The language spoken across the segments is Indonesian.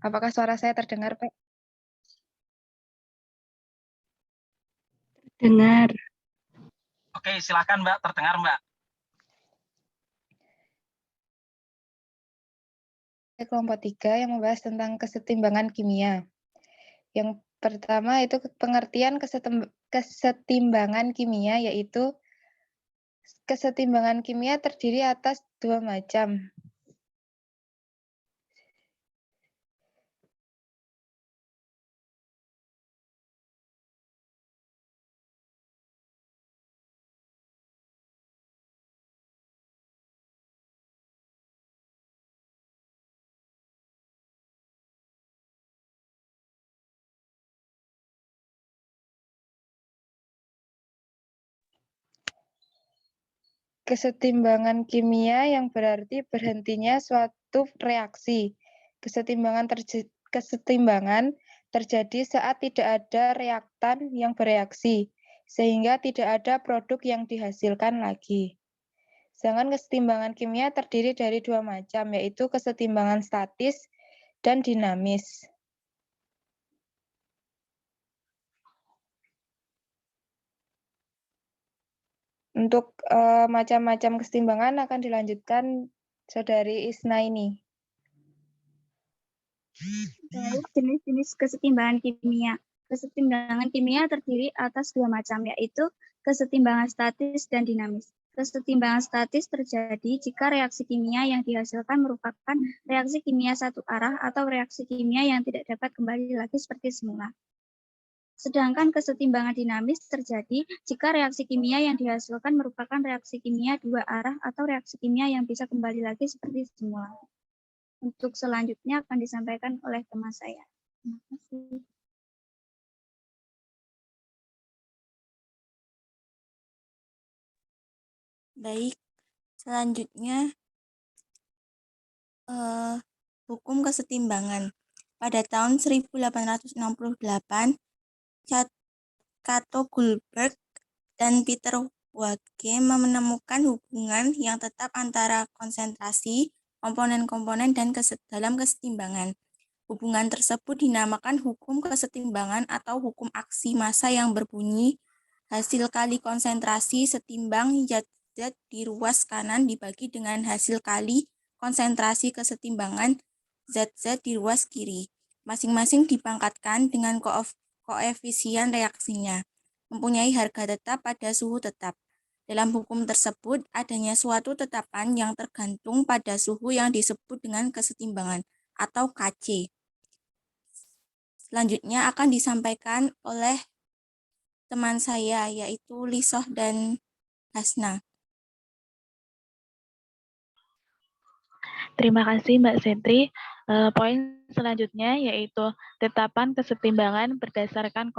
Apakah suara saya terdengar, Pak? Dengar. Oke, silakan Mbak, terdengar Mbak. Kelompok 3 yang membahas tentang kesetimbangan kimia. Yang pertama itu pengertian kesetimbangan kimia, yaitu kesetimbangan kimia terdiri atas dua macam. Kesetimbangan kimia yang berarti berhentinya suatu reaksi. Kesetimbangan terjadi saat tidak ada reaktan yang bereaksi, sehingga tidak ada produk yang dihasilkan lagi. Sedangkan kesetimbangan kimia terdiri dari dua macam, yaitu kesetimbangan statis dan dinamis. Untuk macam-macam kesetimbangan akan dilanjutkan Saudari Isna ini. Baik, jenis-jenis kesetimbangan kimia. Kesetimbangan kimia terdiri atas dua macam, yaitu kesetimbangan statis dan dinamis. Kesetimbangan statis terjadi jika reaksi kimia yang dihasilkan merupakan reaksi kimia satu arah atau reaksi kimia yang tidak dapat kembali lagi seperti semula. Sedangkan kesetimbangan dinamis terjadi jika reaksi kimia yang dihasilkan merupakan reaksi kimia dua arah atau reaksi kimia yang bisa kembali lagi seperti semula. Untuk selanjutnya akan disampaikan oleh teman saya. Terima kasih. Baik, selanjutnya hukum kesetimbangan. Pada tahun 1868, Cato Goldberg dan Peter Waage menemukan hubungan yang tetap antara konsentrasi, komponen-komponen, dan dalam kesetimbangan. Hubungan tersebut dinamakan hukum kesetimbangan atau hukum aksi massa yang berbunyi hasil kali konsentrasi setimbang zat di ruas kanan dibagi dengan hasil kali konsentrasi kesetimbangan zat-zat di ruas kiri. Masing-masing dipangkatkan dengan koefisien reaksinya, mempunyai harga tetap pada suhu tetap. Dalam hukum tersebut, adanya suatu tetapan yang tergantung pada suhu yang disebut dengan kesetimbangan atau KC. Selanjutnya akan disampaikan oleh teman saya, yaitu Lisoh dan Hasna. Terima kasih Mbak Sentri. Poin selanjutnya yaitu tetapan kesetimbangan berdasarkan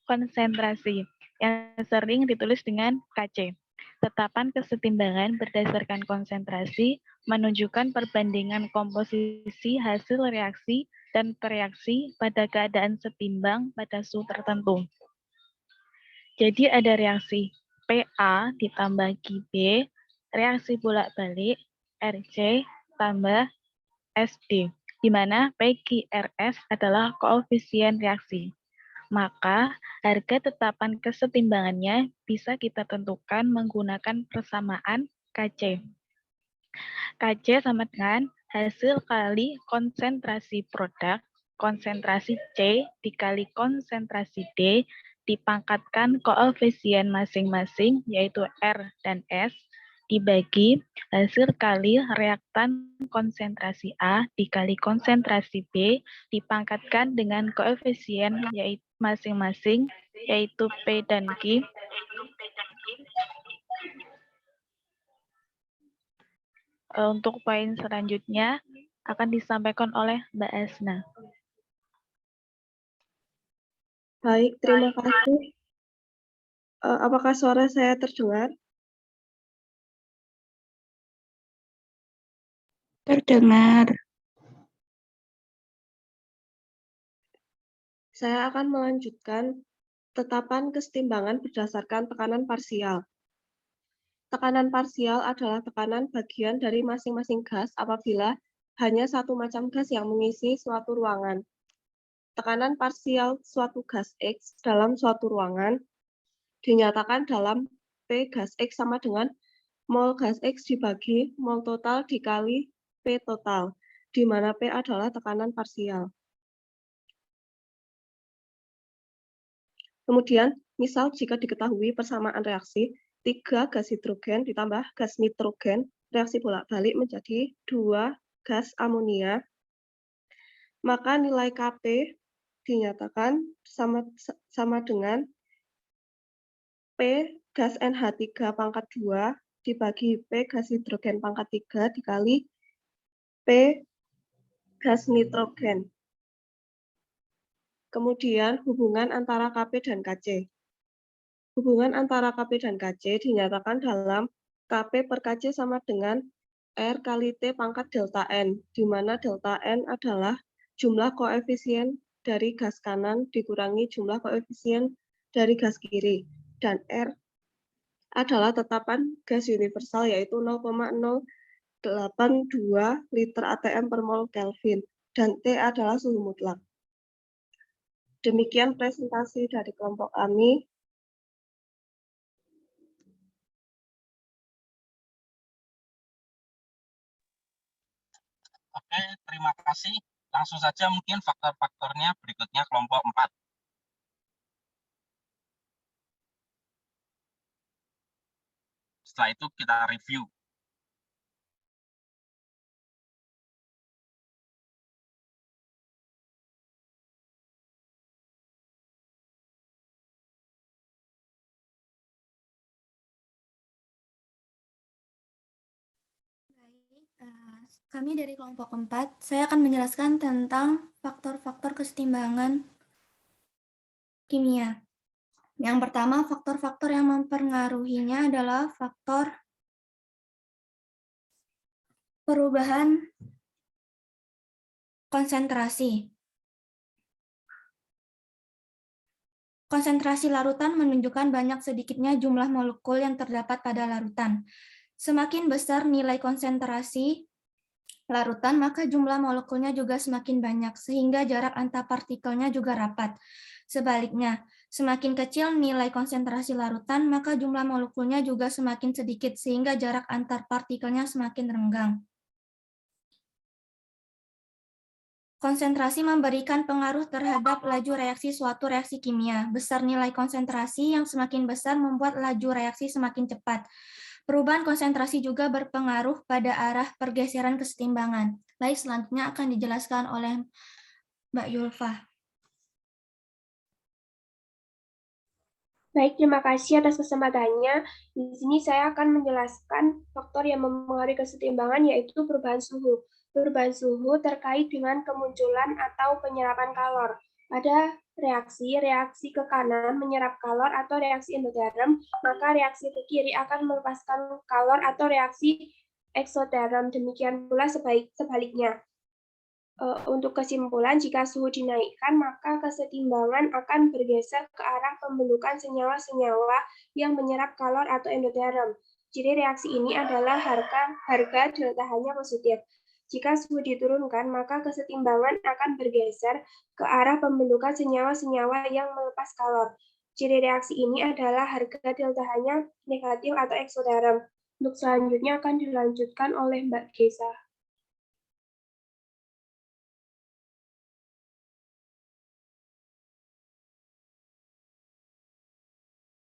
konsentrasi yang sering ditulis dengan KC. Tetapan kesetimbangan berdasarkan konsentrasi menunjukkan perbandingan komposisi hasil reaksi dan bereaksi pada keadaan setimbang pada suhu tertentu. Jadi ada reaksi PA ditambah QB, reaksi bolak-balik RC tambah SD, di mana PQRS adalah koefisien reaksi. Maka harga tetapan kesetimbangannya bisa kita tentukan menggunakan persamaan KC. KC sama dengan hasil kali konsentrasi produk, konsentrasi C dikali konsentrasi D, dipangkatkan koefisien masing-masing, yaitu R dan S, dibagi hasil kali reaktan konsentrasi A dikali konsentrasi B, dipangkatkan dengan koefisien yaitu masing-masing, yaitu P dan Q. Untuk poin selanjutnya akan disampaikan oleh Mbak Asna. Baik, terima kasih. Apakah suara saya terdengar? Terdengar. Saya akan melanjutkan tetapan kesetimbangan berdasarkan tekanan parsial. Tekanan parsial adalah tekanan bagian dari masing-masing gas apabila hanya satu macam gas yang mengisi suatu ruangan. Tekanan parsial suatu gas X dalam suatu ruangan dinyatakan dalam P gas X sama dengan mol gas X dibagi mol total dikali P total, di mana P adalah tekanan parsial. Kemudian, misal jika diketahui persamaan reaksi 3 gas hidrogen ditambah gas nitrogen, reaksi bolak-balik menjadi 2 gas amonia, maka nilai Kp dinyatakan sama dengan P gas NH3 pangkat 2 dibagi P gas hidrogen pangkat 3 dikali P gas nitrogen. Kemudian hubungan antara Kp dan Kc. Hubungan antara Kp dan Kc dinyatakan dalam Kp per Kc sama dengan R kali T pangkat delta N, di mana delta N adalah jumlah koefisien dari gas kanan dikurangi jumlah koefisien dari gas kiri, dan R adalah tetapan gas universal yaitu 0,082 liter atm per mol Kelvin, dan T adalah suhu mutlak. Demikian presentasi dari kelompok kami. Oke, terima kasih. Langsung saja mungkin faktor-faktornya berikutnya kelompok 4. Setelah itu kita review. Kami dari kelompok 4, saya akan menjelaskan tentang faktor-faktor kesetimbangan kimia. Yang pertama, faktor-faktor yang mempengaruhinya adalah faktor perubahan konsentrasi. Konsentrasi larutan menunjukkan banyak sedikitnya jumlah molekul yang terdapat pada larutan. Semakin besar nilai konsentrasi larutan, maka jumlah molekulnya juga semakin banyak, sehingga jarak antar partikelnya juga rapat. Sebaliknya, semakin kecil nilai konsentrasi larutan, maka jumlah molekulnya juga semakin sedikit, sehingga jarak antar partikelnya semakin renggang. Konsentrasi memberikan pengaruh terhadap laju reaksi suatu reaksi kimia. Besar nilai konsentrasi yang semakin besar membuat laju reaksi semakin cepat. Perubahan konsentrasi juga berpengaruh pada arah pergeseran kesetimbangan. Baik, selanjutnya akan dijelaskan oleh Mbak Yulfa. Baik, terima kasih atas kesempatannya. Di sini saya akan menjelaskan faktor yang mempengaruhi kesetimbangan, yaitu perubahan suhu. Perubahan suhu terkait dengan kemunculan atau penyerapan kalor. Pada reaksi ke kanan menyerap kalor atau reaksi endoterm, maka reaksi ke kiri akan melepaskan kalor atau reaksi eksoterm. Demikian pula sebaliknya. Untuk kesimpulan, jika suhu dinaikkan, maka kesetimbangan akan bergeser ke arah pembentukan senyawa-senyawa yang menyerap kalor atau endoterm. Ciri reaksi ini adalah harga delta H-nya positif. Jika suhu diturunkan, maka kesetimbangan akan bergeser ke arah pembentukan senyawa-senyawa yang melepas kalor. Ciri reaksi ini adalah harga delta H-nya negatif atau eksoterm. Untuk selanjutnya akan dilanjutkan oleh Mbak Gesa.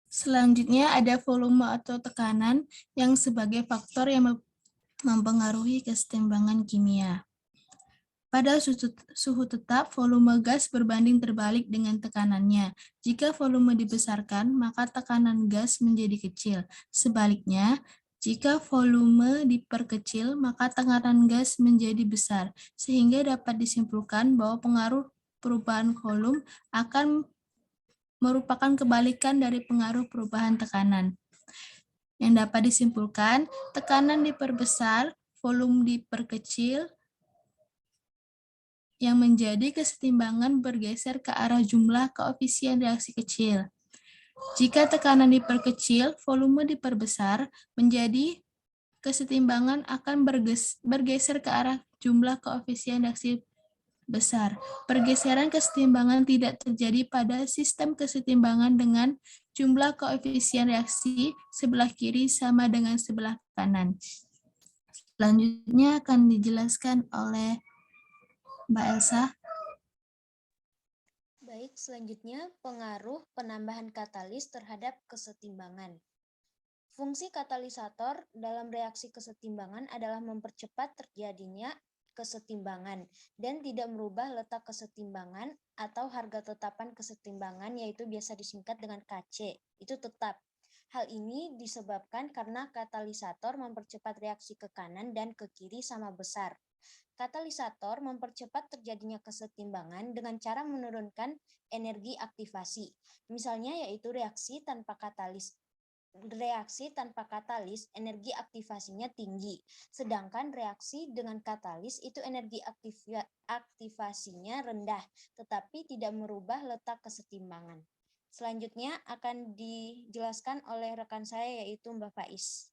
Selanjutnya ada volume atau tekanan yang sebagai faktor yang mempengaruhi kesetimbangan kimia. Pada suhu tetap, volume gas berbanding terbalik dengan tekanannya. Jika volume dibesarkan, maka tekanan gas menjadi kecil. Sebaliknya, jika volume diperkecil, maka tekanan gas menjadi besar, sehingga dapat disimpulkan bahwa pengaruh perubahan volume akan merupakan kebalikan dari pengaruh perubahan tekanan. Yang dapat disimpulkan, tekanan diperbesar, volume diperkecil, yang menjadi kesetimbangan bergeser ke arah jumlah koefisien reaksi kecil. Jika tekanan diperkecil, volume diperbesar, menjadi kesetimbangan akan bergeser ke arah jumlah koefisien reaksi besar. Pergeseran kesetimbangan tidak terjadi pada sistem kesetimbangan dengan jumlah koefisien reaksi sebelah kiri sama dengan sebelah kanan. Selanjutnya akan dijelaskan oleh Mbak Elsa. Baik, selanjutnya pengaruh penambahan katalis terhadap kesetimbangan. Fungsi katalisator dalam reaksi kesetimbangan adalah mempercepat terjadinya kesetimbangan dan tidak merubah letak kesetimbangan atau harga tetapan kesetimbangan, yaitu biasa disingkat dengan KC, itu tetap. Hal ini disebabkan karena katalisator mempercepat reaksi ke kanan dan ke kiri sama besar. Katalisator mempercepat terjadinya kesetimbangan dengan cara menurunkan energi aktivasi. Misalnya yaitu reaksi tanpa katalis, energi aktivasinya tinggi. Sedangkan reaksi dengan katalis itu energi aktivasinya rendah, tetapi tidak merubah letak kesetimbangan. Selanjutnya akan dijelaskan oleh rekan saya yaitu Mbak Faiz.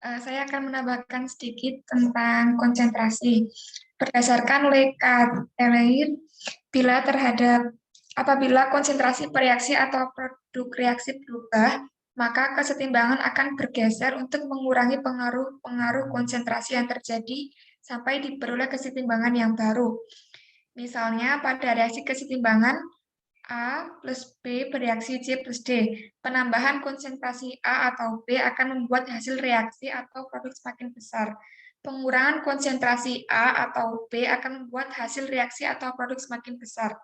Saya akan menambahkan sedikit tentang konsentrasi. Berdasarkan Lekatellier, apabila konsentrasi reaksi atau produk reaksi berubah, maka kesetimbangan akan bergeser untuk mengurangi pengaruh konsentrasi yang terjadi sampai diperoleh kesetimbangan yang baru. Misalnya pada reaksi kesetimbangan A plus B bereaksi C plus D. Penambahan konsentrasi A atau B akan membuat hasil reaksi atau produk semakin besar. Pengurangan konsentrasi A atau B akan membuat hasil reaksi atau produk semakin besar.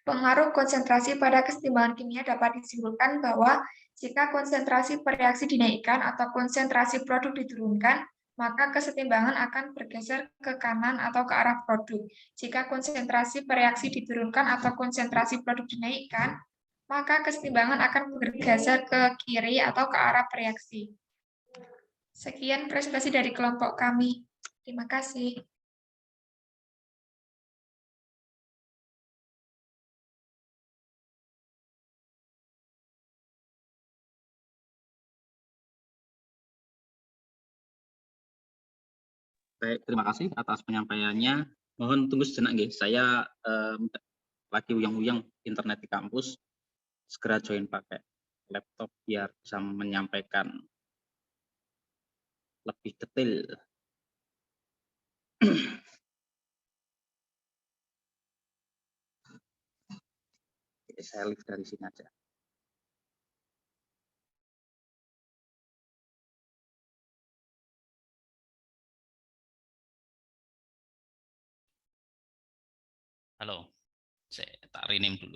Pengaruh konsentrasi pada kesetimbangan kimia dapat disimpulkan bahwa jika konsentrasi reaksi dinaikkan atau konsentrasi produk diturunkan, maka kesetimbangan akan bergeser ke kanan atau ke arah produk. Jika konsentrasi reaksi diturunkan atau konsentrasi produk dinaikkan, maka kesetimbangan akan bergeser ke kiri atau ke arah reaksi. Sekian presentasi dari kelompok kami. Terima kasih. Baik, terima kasih atas penyampaiannya. Mohon tunggu sejenak, nggih. Saya lagi uyang-uyang internet di kampus. Segera join pakai laptop biar bisa menyampaikan lebih detail. Saya live dari sini aja. Halo, saya tak rename dulu.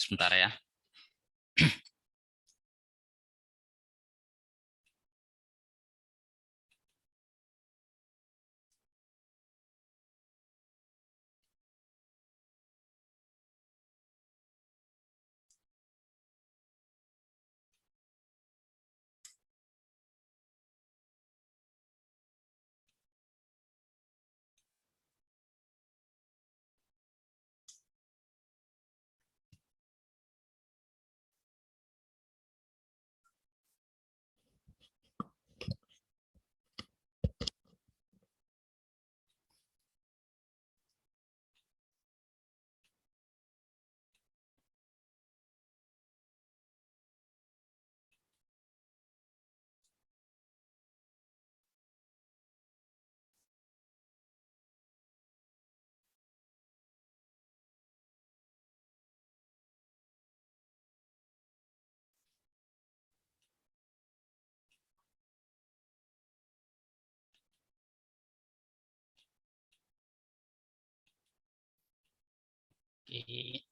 Sebentar ya. Oke.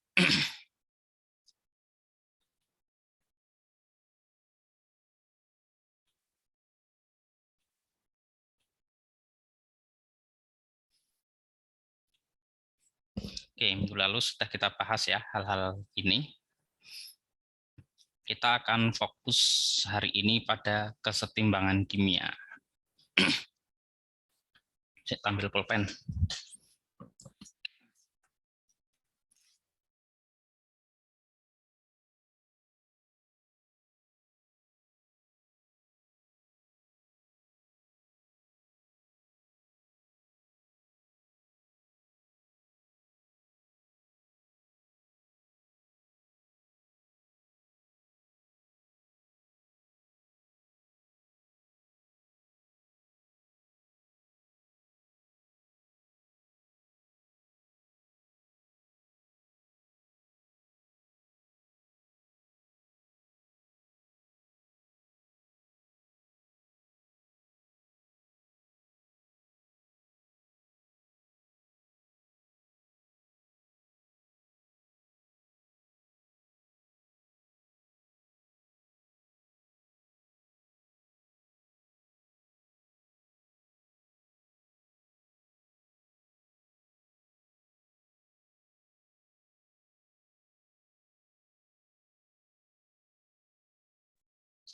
Oke, minggu lalu sudah kita bahas ya hal-hal ini. Kita akan fokus hari ini pada kesetimbangan kimia. Saya ambil pulpen.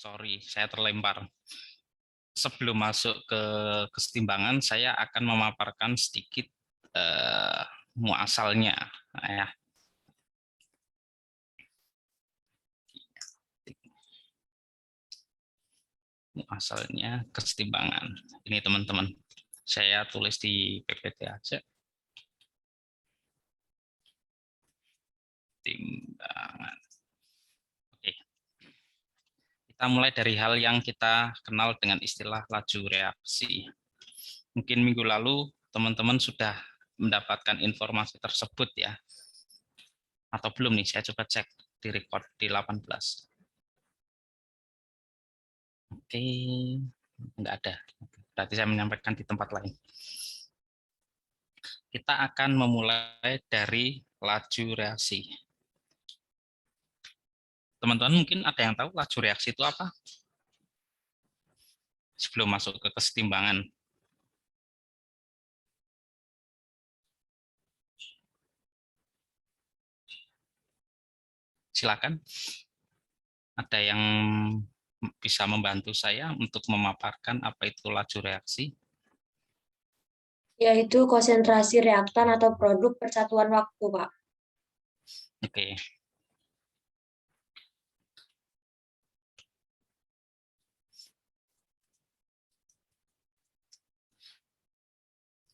Sorry, saya terlempar. Sebelum masuk ke kesetimbangan, saya akan memaparkan sedikit muasalnya. Ya. Muasalnya kesetimbangan. Ini teman-teman, saya tulis di PPT aja. Timbangan. Oke. Kita mulai dari hal yang kita kenal dengan istilah laju reaksi. Mungkin minggu lalu teman-teman sudah mendapatkan informasi tersebut ya. Atau belum nih, saya coba cek di record di 18. Oke, enggak ada. Berarti saya menyampaikan di tempat lain. Kita akan memulai dari laju reaksi. Teman-teman mungkin ada yang tahu laju reaksi itu apa? Sebelum masuk ke kesetimbangan. Silakan. Ada yang bisa membantu saya untuk memaparkan apa itu laju reaksi? Yaitu konsentrasi reaktan atau produk persatuan waktu, Pak. Oke.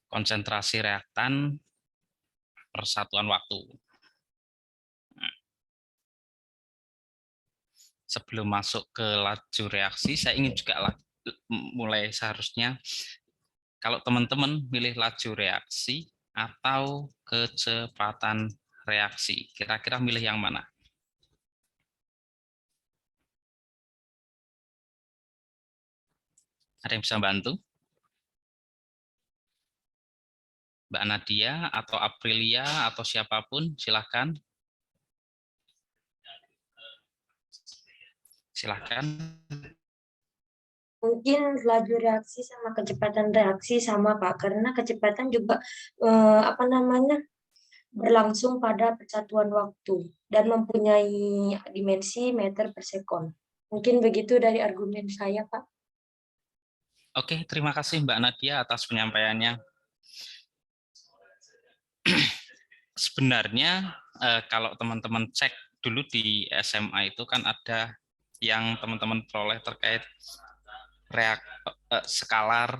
Konsentrasi reaktan persatuan waktu. Sebelum masuk ke laju reaksi, saya ingin juga mulai seharusnya kalau teman-teman milih laju reaksi atau kecepatan reaksi, kira-kira milih yang mana? Ada yang bisa bantu? Mbak Nadia atau Aprilia atau siapapun, silahkan. Silahkan. Mungkin laju reaksi sama kecepatan reaksi sama, Pak, karena kecepatan juga berlangsung pada persatuan waktu dan mempunyai dimensi meter per sekon. Mungkin begitu dari argumen saya, Pak. Oke, terima kasih Mbak Nadia atas penyampaiannya. Sebenarnya kalau teman-teman cek dulu di SMA itu kan ada yang teman-teman peroleh terkait skalar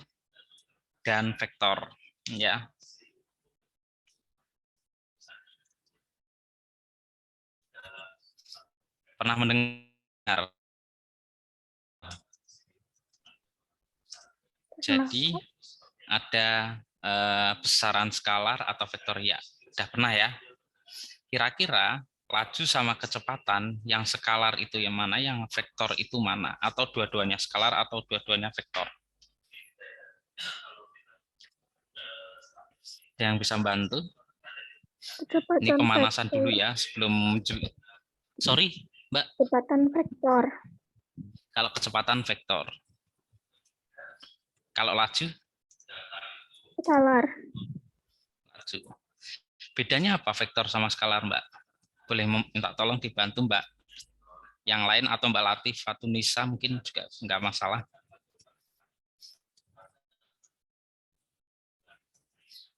dan vektor, ya. Pernah mendengar? Jadi ada besaran skalar atau vektor, ya. Udah pernah ya? Kira-kira laju sama kecepatan yang skalar itu yang mana, yang vektor itu mana? Atau dua-duanya skalar atau dua-duanya vektor? Yang bisa bantu? Kecepatan Ini pemanasan vektor. dulu ya sebelum. Sorry, Mbak. Kecepatan vektor. Kalau kecepatan vektor. Kalau laju? Skalar. Laju. Bedanya apa vektor sama skalar, Mbak? Boleh minta tolong dibantu, Mbak. Yang lain atau Mbak Latif atau Nisa mungkin juga nggak masalah.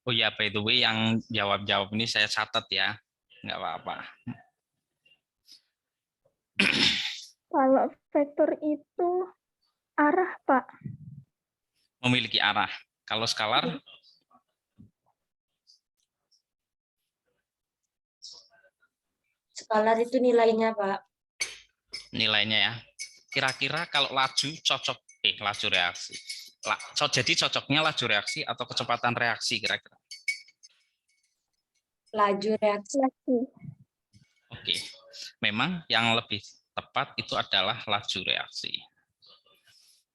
Oh ya, by the way, yang jawab-jawab ini saya catat ya, nggak apa-apa. Kalau vektor itu arah, Pak. Memiliki arah. Kalau skalar? Skalar itu nilainya, Pak. Nilainya ya. Kira-kira kalau laju cocok, laju reaksi. Jadi cocoknya laju reaksi atau kecepatan reaksi kira-kira? Laju reaksi. Oke, memang yang lebih tepat itu adalah laju reaksi.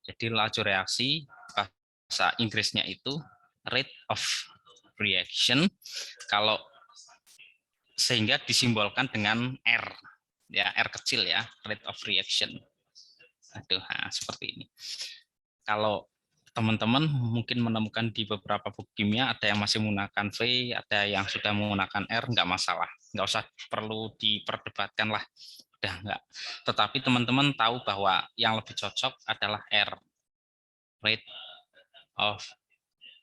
Jadi laju reaksi bahasa Inggrisnya itu rate of reaction, kalau sehingga disimbolkan dengan R, ya R kecil ya, rate of reaction. Aduh, nah, seperti ini. Kalau teman-teman mungkin menemukan di beberapa buku kimia ada yang masih menggunakan V, ada yang sudah menggunakan R, nggak masalah, nggak usah perlu diperdebatkan lah, udah nggak. Tetapi teman-teman tahu bahwa yang lebih cocok adalah R, rate of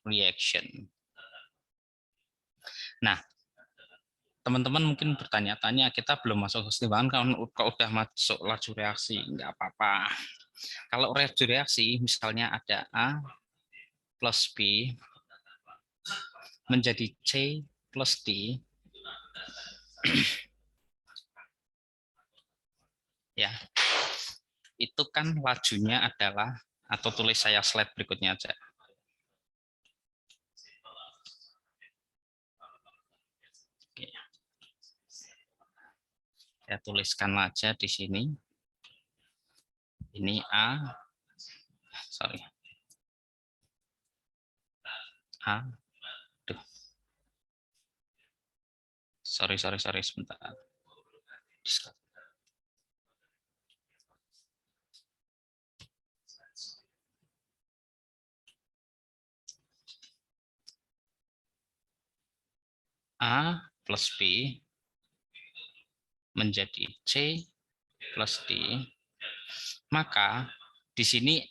reaction. Nah, teman-teman mungkin bertanya-tanya, kita belum masuk kesetimbangan kalau udah masuk laju reaksi, nggak apa-apa. Kalau laju reaksi misalnya ada A plus B menjadi C plus D, ya, itu kan lajunya adalah, atau tulis saya slide berikutnya aja. Oke. Saya tuliskan aja di sini. Ini A, sorry. A, sorry, sebentar. A plus B menjadi C plus D, maka di sini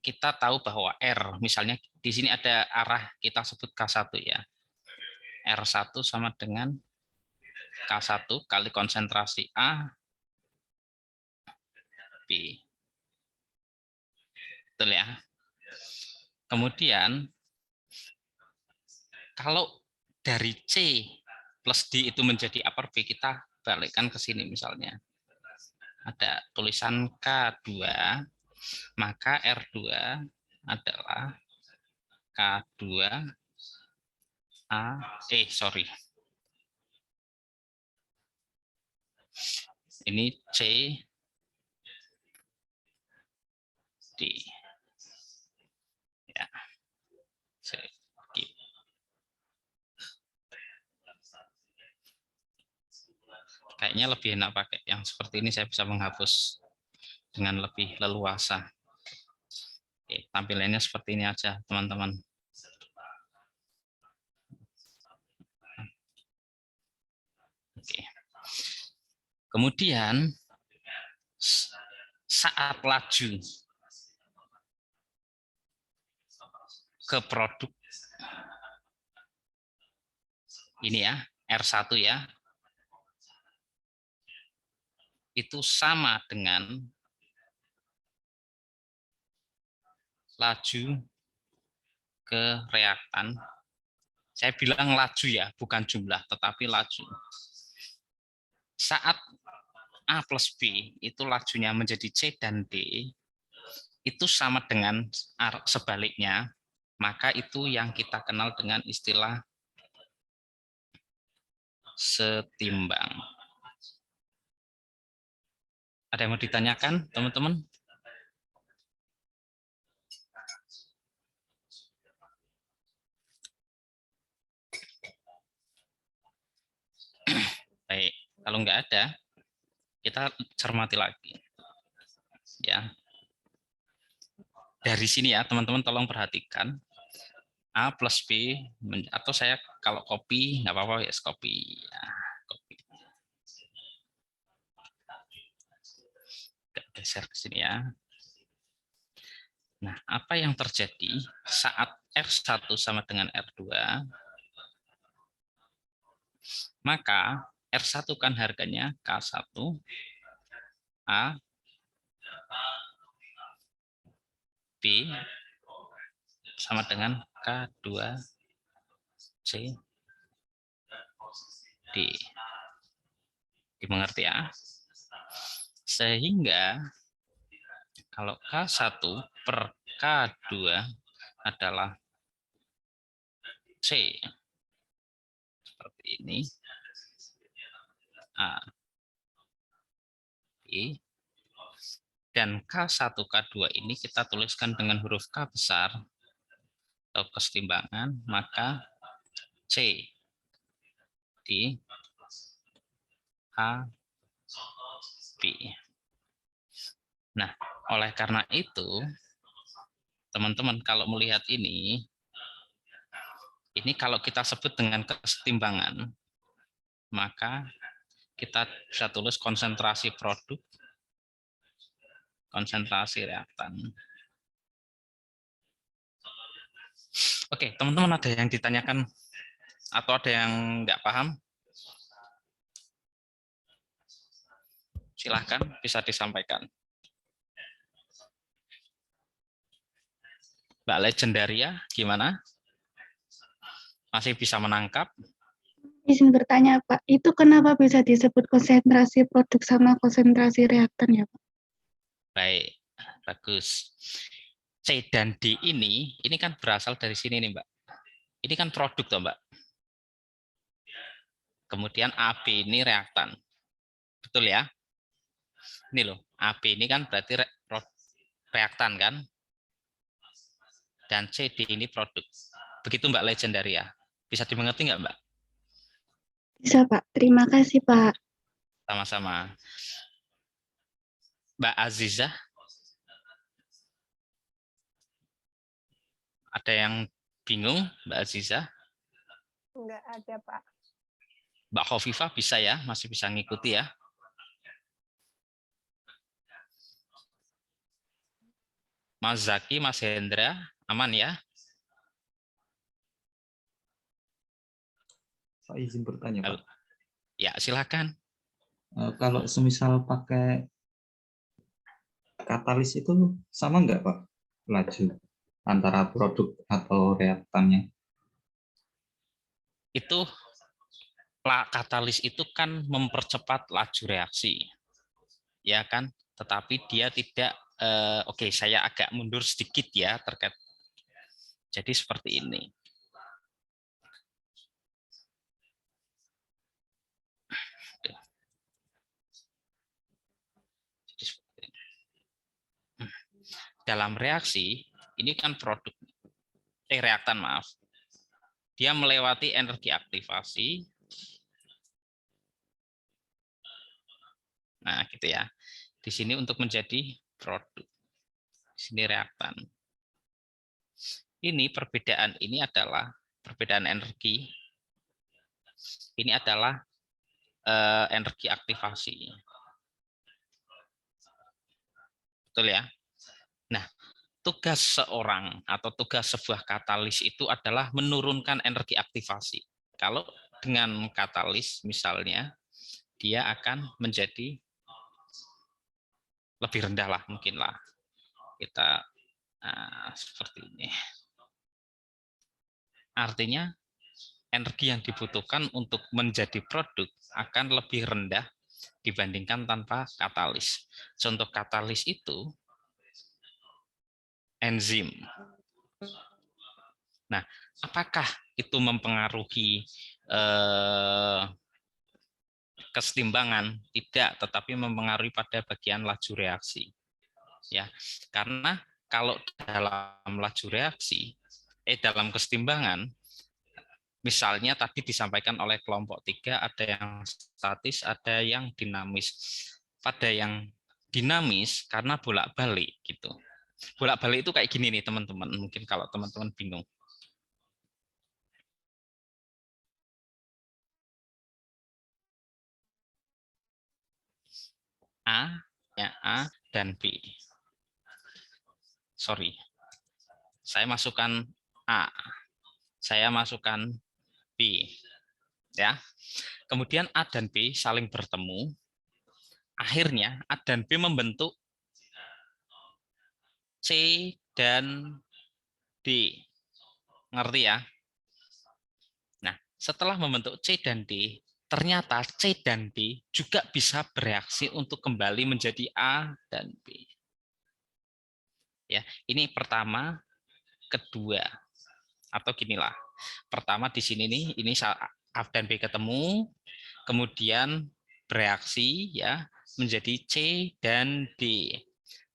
kita tahu bahwa R, misalnya di sini ada arah, kita sebut K1 ya. R1 sama dengan K1 kali konsentrasi A, B. Betul ya. Kemudian, kalau dari C plus D itu menjadi upper B, kita balikkan ke sini misalnya. Ada tulisan K2, maka R2 adalah K2 sorry. Ini C D. Ya. C D. Kayaknya lebih enak pakai yang seperti ini, saya bisa menghapus dengan lebih leluasa. Oke, tampilannya seperti ini aja, teman-teman. Oke. Kemudian saat laju ke produk ini ya, R1 ya, itu sama dengan laju ke reaktan. Saya bilang laju ya, bukan jumlah, tetapi laju. Saat A plus B itu lajunya menjadi C dan D, itu sama dengan sebaliknya, maka itu yang kita kenal dengan istilah setimbang. Ada yang mau ditanyakan, teman-teman? Baik, kalau nggak ada, kita cermati lagi. Ya. Dari sini ya, teman-teman tolong perhatikan. A plus B, atau saya kalau copy, nggak apa-apa ya, copy. Ya, copy. geser ke sini ya. Nah, apa yang terjadi saat R1 sama dengan R2? Maka R1 kan harganya K1 A B sama dengan K2 C D. Dimengerti ya? Sehingga kalau K1 per K2 adalah C. Seperti ini. A, B. Dan K1, K2 ini kita tuliskan dengan huruf K besar atau kesetimbangan, maka C di A, B. Nah, oleh karena itu, teman-teman kalau melihat ini kalau kita sebut dengan kesetimbangan, maka kita bisa tulis konsentrasi produk, konsentrasi reaktan. Oke, teman-teman ada yang ditanyakan atau ada yang nggak paham? Silahkan bisa disampaikan. Mbak Legendaria, gimana? Masih bisa menangkap? Izin bertanya, Pak, itu kenapa bisa disebut konsentrasi produk sama konsentrasi reaktan ya, Pak? Baik, bagus. C dan D ini kan berasal dari sini nih, Mbak. Ini kan produk toh, Mbak. Kemudian AB ini reaktan. Betul ya? Ini loh, AB ini kan berarti reaktan kan? Dan CD ini produk. Begitu Mbak Legendaria. Bisa dimengerti nggak Mbak? Bisa Pak, terima kasih Pak. Sama-sama. Mbak Azizah. Ada yang bingung Mbak Azizah? Enggak ada Pak. Mbak Khofifah bisa ya? Masih bisa ngikuti ya? Mas Zaki, Mas Hendra, aman ya? Pak izin bertanya Pak. Ya silakan. Kalau semisal pakai katalis itu sama nggak Pak laju antara produk atau reaktannya? Itu katalis itu kan mempercepat laju reaksi, ya kan? Tetapi dia tidak. Oke, saya agak mundur sedikit ya terkait. Jadi seperti ini. Dalam reaksi, ini kan produk, reaktan maaf, dia melewati energi aktivasi. Nah, gitu ya. Di sini untuk menjadi produk. Di sini reaktan. Ini perbedaan ini adalah perbedaan energi. Ini adalah energi aktivasi. Betul ya? Nah, tugas seorang atau tugas sebuah katalis itu adalah menurunkan energi aktivasi. Kalau dengan katalis misalnya, dia akan menjadi lebih rendah lah mungkin lah. Kita seperti ini. Artinya energi yang dibutuhkan untuk menjadi produk akan lebih rendah dibandingkan tanpa katalis. Contoh katalis itu enzim. Nah, apakah itu mempengaruhi kesetimbangan? Tidak, tetapi mempengaruhi pada bagian laju reaksi. Ya, karena kalau dalam laju reaksi, dalam kesetimbangan, misalnya tadi disampaikan oleh kelompok 3, ada yang statis, ada yang dinamis. Pada yang dinamis karena bolak-balik gitu. Bolak-balik itu kayak gini nih teman-teman, mungkin kalau teman-teman bingung. A dan B. Sorry. Saya masukkan A. Saya masukkan B. Ya. Kemudian A dan B saling bertemu. Akhirnya A dan B membentuk C dan D. Ngerti ya? Nah, setelah membentuk C dan D, ternyata C dan D juga bisa bereaksi untuk kembali menjadi A dan B. Ya, ini pertama, kedua, atau ginilah. Pertama di sini nih, ini A dan B ketemu, kemudian bereaksi ya menjadi C dan D.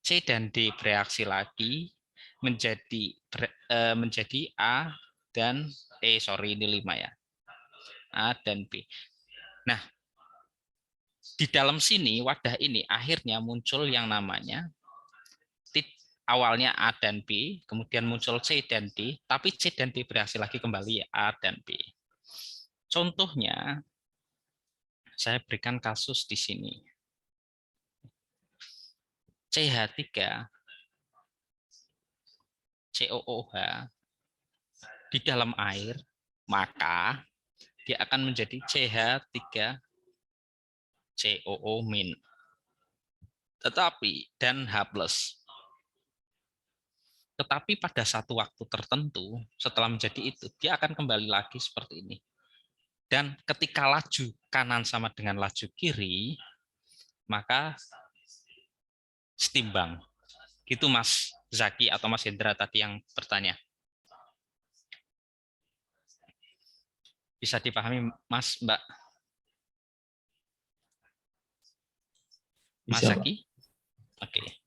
C dan D bereaksi lagi menjadi A dan sorry ini 5 ya. A dan B. Nah, di dalam sini wadah ini akhirnya muncul yang namanya awalnya A dan B, kemudian muncul C dan D, tapi C dan D bereaksi lagi kembali A dan B. Contohnya, saya berikan kasus di sini. CH3, COOH di dalam air, maka dia akan menjadi CH3, COO-. Tetapi, dan H+. Tetapi pada satu waktu tertentu, setelah menjadi itu, dia akan kembali lagi seperti ini. Dan ketika laju kanan sama dengan laju kiri, maka setimbang. Gitu Mas Zaki atau Mas Hendra tadi yang bertanya. Bisa dipahami Mas, Mbak? Mas Zaki? Oke.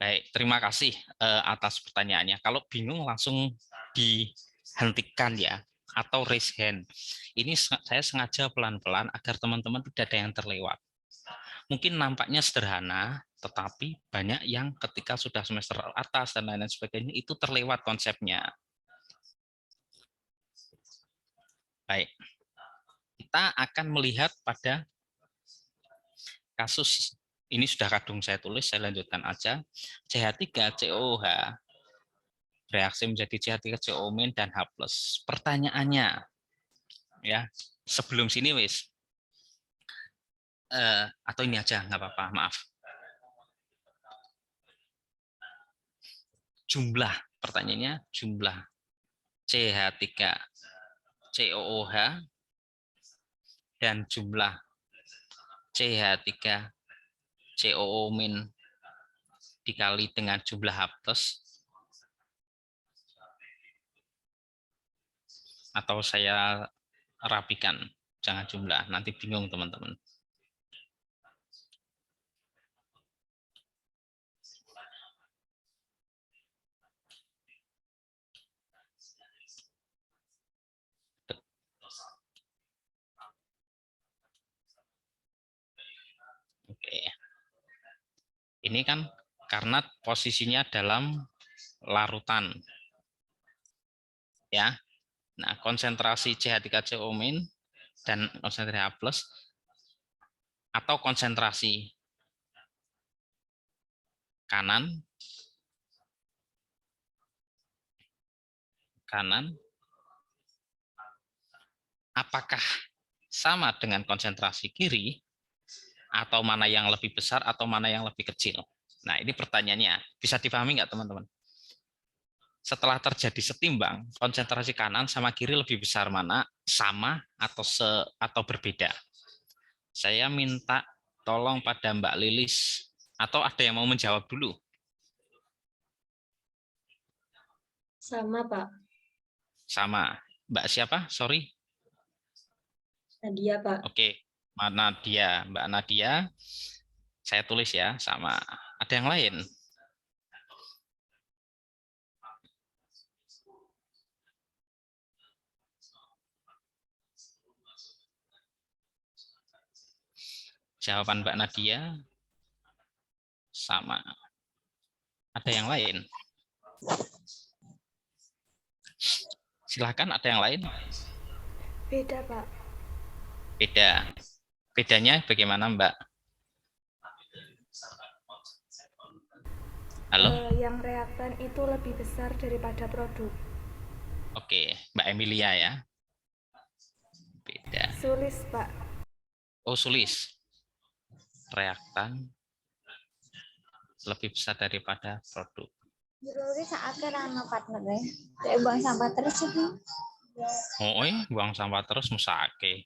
Baik, terima kasih atas pertanyaannya. Kalau bingung langsung dihentikan ya, atau raise hand. Ini saya sengaja pelan-pelan agar teman-teman tidak ada yang terlewat. Mungkin nampaknya sederhana, tetapi banyak yang ketika sudah semester atas dan lain-lain sebagainya itu terlewat konsepnya. Baik, kita akan melihat pada kasus. Ini sudah kadung saya tulis, saya lanjutkan aja. CH3, COOH, reaksi menjadi CH3, CO- dan H+. Pertanyaannya, ya sebelum sini wis, atau ini aja, nggak apa-apa, maaf. Jumlah, pertanyaannya jumlah CH3, COOH, dan jumlah CH3, COO- dikali dengan jumlah H+, atau saya rapikan, jangan jumlah, nanti bingung teman-teman. Oke. Ini kan karena posisinya dalam larutan. Ya. Nah, konsentrasi CH3CO- dan konsentrasi H+ atau konsentrasi kanan apakah sama dengan konsentrasi kiri atau mana yang lebih besar atau mana yang lebih kecil? Nah, ini pertanyaannya. Bisa dipahami nggak teman-teman? Setelah terjadi setimbang, konsentrasi kanan sama kiri lebih besar mana? Sama atau berbeda? Saya minta tolong pada Mbak Lilis. Atau ada yang mau menjawab dulu? Sama, Pak. Sama. Mbak siapa? Sorry. Nadia, Pak. Oke. Nadia, Mbak Nadia. Saya tulis ya, sama. Ada yang lain? Jawaban Mbak Nadia sama. Ada yang lain? Silahkan, ada yang lain? Beda, Pak. Beda. Bedanya bagaimana, Mbak? Halo? Yang reaktan itu lebih besar daripada produk. Oke, Mbak Emilia ya. Beda. Sulis, Pak. Oh, Sulis. Reaktan lebih besar daripada produk. Jururi saat kerana partner deh. Kayak buang sampah terus itu. Oh, buang sampah terus musake.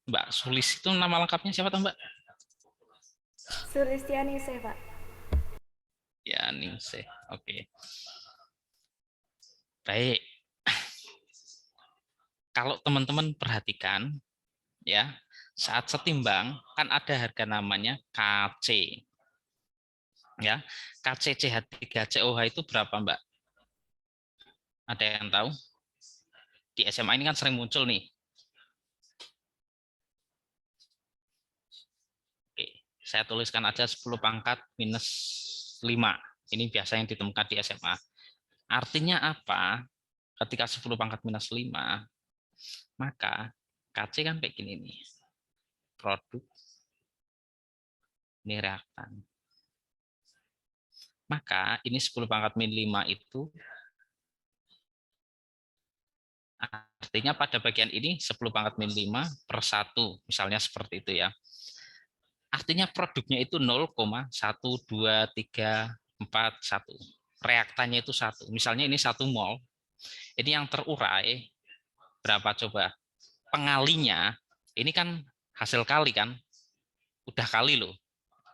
Mbak Sulis itu nama lengkapnya siapa tuh, Mbak? Sulistianingsih, Pak. Ya, Ningsih. Oke. Baik. Kalau teman-teman perhatikan, ya, saat setimbang kan ada harga namanya KC. Ya, KCCH3COH itu berapa, Mbak? Ada yang tahu? Di SMA ini kan sering muncul nih. Oke, saya tuliskan aja 10 pangkat minus 5. Ini biasa yang ditemukan di SMA. Artinya apa? Ketika 10 pangkat minus 5, maka KC kan kayak gini nih. Produk, ini reaktan. Maka ini 10 pangkat min 5 itu artinya pada bagian ini 10 pangkat min 5 per 1. Misalnya seperti itu ya. Artinya produknya itu 0,1234 reaktannya itu 1. Misalnya ini 1 mol. Ini yang terurai berapa coba? Pengalinya ini kan hasil kali kan? Udah kali loh.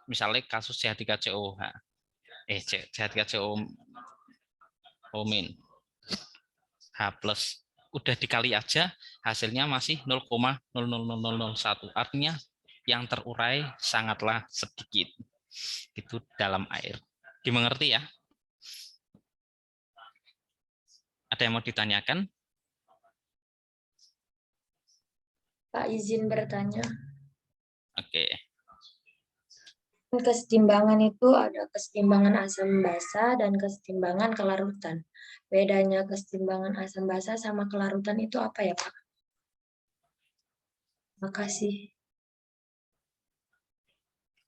Misalnya kasus CH3COH. CH3COH H plus. Udah dikali aja hasilnya masih 0,00001. Artinya yang terurai sangatlah sedikit. Itu dalam air. Dimengerti ya? Ada yang mau ditanyakan? Pak, izin bertanya. Oke. Kesetimbangan itu ada kesetimbangan asam basa dan kesetimbangan kelarutan. Bedanya kesetimbangan asam basa sama kelarutan itu apa ya, Pak? Makasih.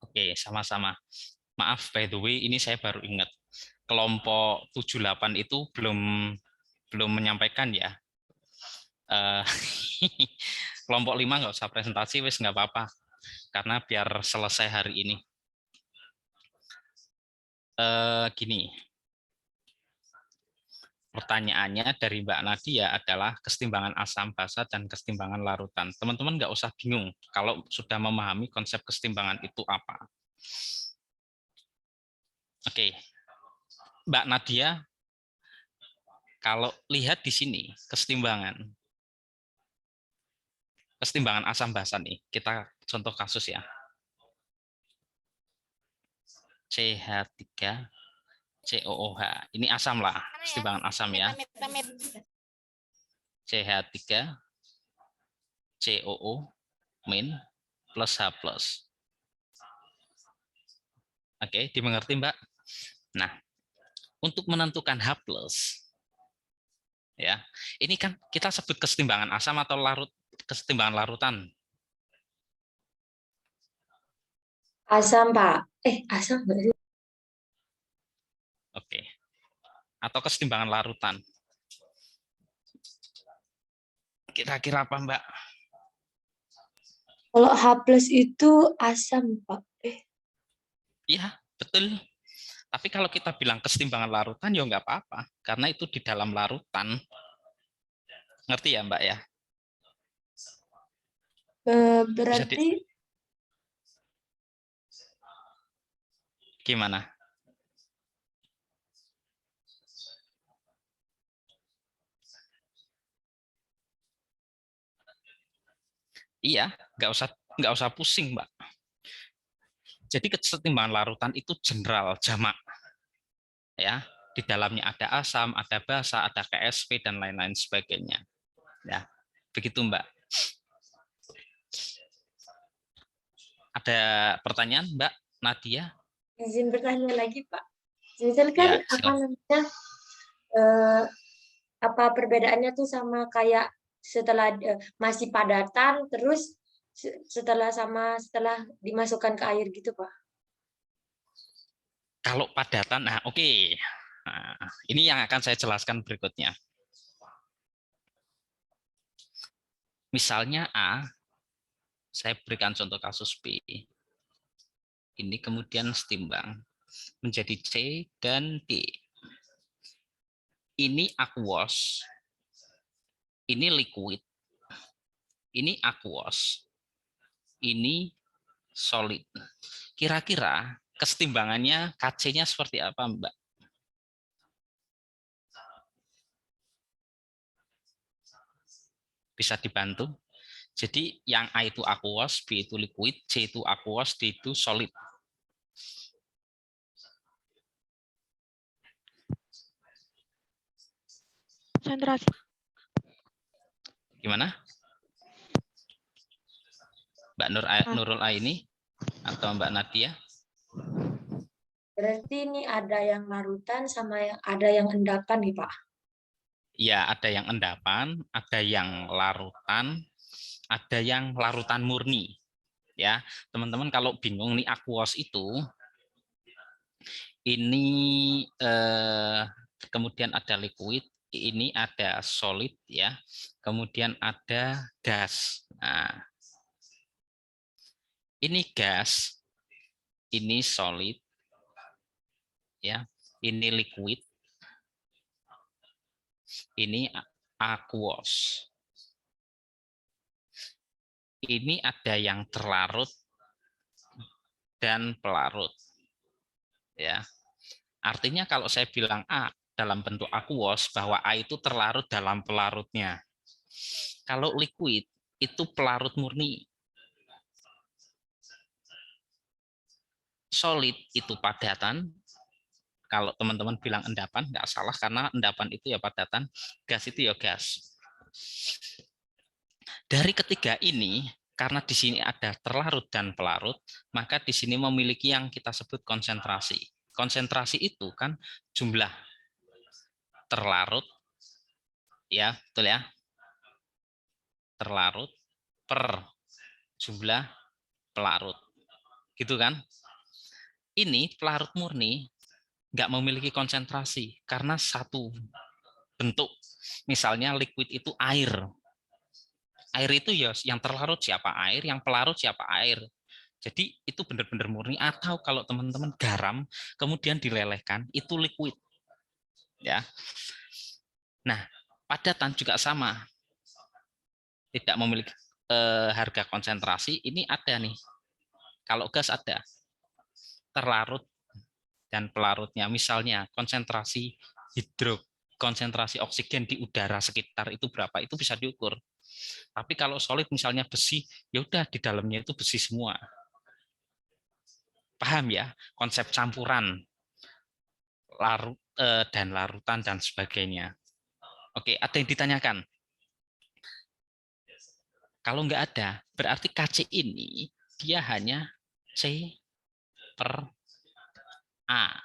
Oke, sama-sama. Maaf, by the way, ini saya baru ingat. Kelompok 78 itu belum menyampaikan ya. Kelompok 5 nggak usah presentasi, wes nggak apa-apa. Karena biar selesai hari ini. Gini, pertanyaannya dari Mbak Nadia adalah kesetimbangan asam basa dan kesetimbangan larutan. Teman-teman nggak usah bingung kalau sudah memahami konsep kesetimbangan itu apa. Oke, Mbak Nadia, kalau lihat di sini kesetimbangan asam basa nih, kita contoh kasus ya. CH3COOH. Ini asam lah, kesetimbangan asam ya. CH3COO min plus H plus. Oke, dimengerti Mbak? Nah, untuk menentukan H plus, ya, ini kan kita sebut kesetimbangan asam atau kesetimbangan larutan. Asam, Pak. Asam berarti. Oke. Atau kesetimbangan larutan. Kira-kira apa, Mbak? Kalau H plus itu asam, Pak. Iya, betul. Tapi kalau kita bilang kesetimbangan larutan, ya nggak apa-apa. Karena itu di dalam larutan. Ngerti ya, Mbak ya? Berarti gimana? Iya, nggak usah pusing, Mbak. Jadi kesetimbangan larutan itu general, jamak. Ya, di dalamnya ada asam, ada basa, ada KSP dan lain-lain sebagainya. Ya, begitu, Mbak. Ada pertanyaan, Mbak Nadia? izin bertanya lagi, Pak. Misalkan Ya, apa namanya? Apa perbedaannya tuh sama kayak setelah masih padatan terus setelah dimasukkan ke air gitu, Pak? Kalau padatan, nah oke. Nah, ini yang akan saya jelaskan berikutnya. Misalnya A, saya berikan contoh kasus B. Ini kemudian setimbang menjadi C dan D. Ini aqueous, ini liquid, ini aqueous, ini solid. Kira-kira kesetimbangannya KC-nya seperti apa, Mbak? Bisa dibantu? Jadi yang A itu aqueous, B itu liquid, C itu aqueous, D itu solid. Konsentrasi. Gimana? Mbak Nurul Aini atau Mbak Nadia? Berarti ini ada yang larutan sama yang ada yang endapan nih, Pak. Ya, ada yang endapan, ada yang larutan, ada yang larutan murni. Ya, teman-teman kalau bingung nih aqueous itu, ini kemudian ada liquid, ini ada solid ya, kemudian ada gas. Nah, ini gas, ini solid, ya, ini liquid, ini aqueous. Ini ada yang terlarut dan pelarut, ya. Artinya kalau saya bilang A dalam bentuk aqueous, bahwa A itu terlarut dalam pelarutnya. Kalau liquid itu pelarut murni. Solid itu padatan. Kalau teman-teman bilang endapan, nggak salah karena endapan itu ya padatan, gas itu ya gas. Dari ketiga ini, karena di sini ada terlarut dan pelarut, maka di sini memiliki yang kita sebut konsentrasi. Konsentrasi itu kan jumlah terlarut, ya betul ya, terlarut per jumlah pelarut, gitu kan? Ini pelarut murni nggak memiliki konsentrasi karena satu bentuk, misalnya liquid itu air. Air itu ya yang terlarut siapa air, yang pelarut siapa air. Jadi itu benar-benar murni. Atau kalau teman-teman garam kemudian dilelehkan, itu liquid. Ya. Nah, padatan juga sama. Tidak memiliki harga konsentrasi. Ini ada nih. Kalau gas ada terlarut dan pelarutnya. Misalnya konsentrasi konsentrasi oksigen di udara sekitar itu berapa? Itu bisa diukur. Tapi kalau solid misalnya besi, ya udah di dalamnya itu besi semua. Paham ya konsep campuran larut dan larutan dan sebagainya. Oke, ada yang ditanyakan? Kalau nggak ada, berarti KC ini dia hanya C per A.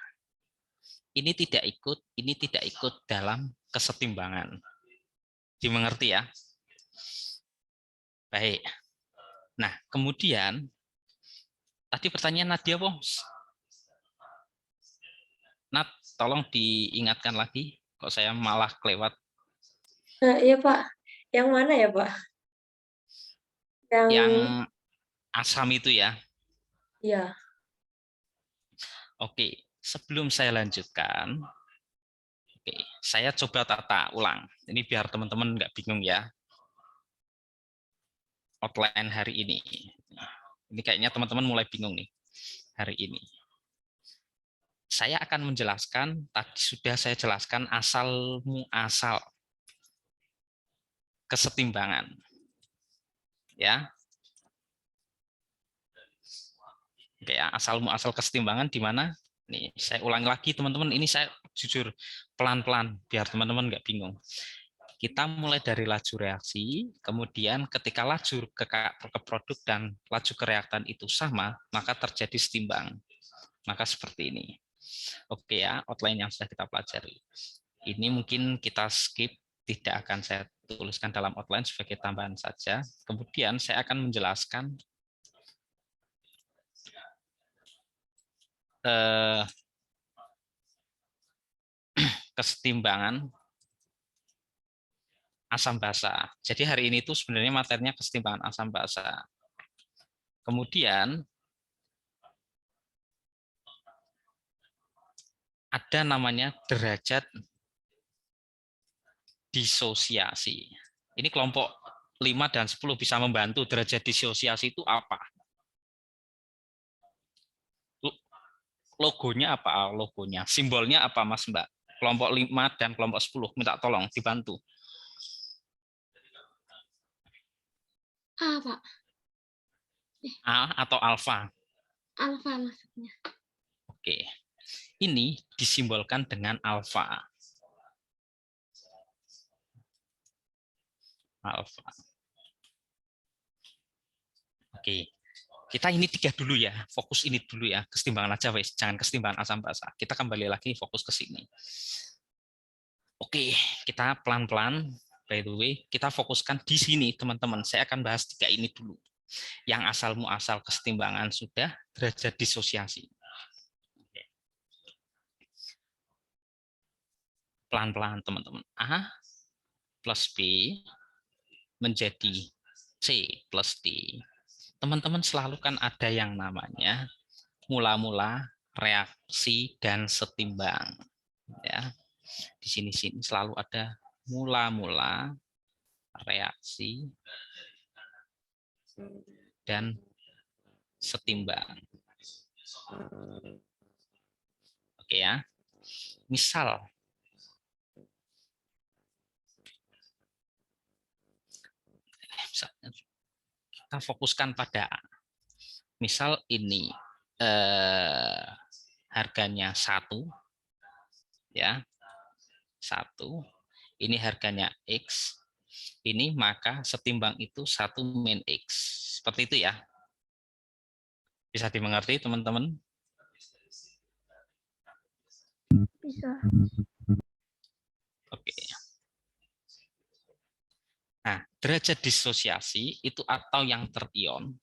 Ini tidak ikut dalam kesetimbangan. Dimengerti ya? Baik. Nah, kemudian tadi pertanyaan Nadia, Bos. Nat, tolong diingatkan lagi. Kok saya malah kelewat? Iya, Pak. Yang mana ya, Pak? Yang asam itu ya? Iya. Oke, sebelum saya lanjutkan, oke, saya coba tata ulang. Ini biar teman-teman nggak bingung ya. Outline hari ini. Ini kayaknya teman-teman mulai bingung nih hari ini. Saya akan menjelaskan, tadi sudah saya jelaskan asal muasal kesetimbangan. Ya. Oke, ya, asal muasal kesetimbangan di mana? Nih, saya ulangi lagi teman-teman, ini saya jujur pelan-pelan biar teman-teman nggak bingung. Kita mulai dari laju reaksi, kemudian ketika laju ke produk dan laju ke reaktan itu sama, maka terjadi setimbang. Maka seperti ini. Oke ya, outline yang sudah kita pelajari. Ini mungkin kita skip, tidak akan saya tuliskan dalam outline sebagai tambahan saja. Kemudian saya akan menjelaskan kesetimbangan asam basa. Jadi hari ini itu sebenarnya materinya kesetimbangan asam basa. Kemudian ada namanya derajat disosiasi. Ini kelompok 5 dan 10 bisa membantu. Derajat disosiasi itu apa? Logonya apa? Logonya. Simbolnya apa, Mas Mbak? Kelompok 5 dan kelompok 10. Minta tolong dibantu. A, Pak. A atau alfa? Alfa maksudnya. Oke. Ini disimbolkan dengan alfa. Alfa. Oke. Kita ini 3 dulu ya. Fokus ini dulu ya. Kesetimbangan aja, wes. Jangan kesetimbangan asam basa. Kita kembali lagi fokus ke sini. Oke, kita pelan-pelan. By the way, kita fokuskan di sini, teman-teman. Saya akan bahas 3 ini dulu. Yang asal muasal kesetimbangan sudah, derajat disosiasi. Pelan-pelan, teman-teman. A plus B menjadi C plus D. Teman-teman selalu kan ada yang namanya mula-mula, reaksi, dan setimbang. Ya, di sini selalu ada mula-mula, reaksi, dan setimbang. Oke ya. Misal kita fokuskan pada misal ini harganya 1 ya. 1. Ini harganya X. Ini maka setimbang itu 1 min X. Seperti itu ya. Bisa dimengerti, teman-teman? Bisa. Oke. Nah, derajat disosiasi itu atau yang terion,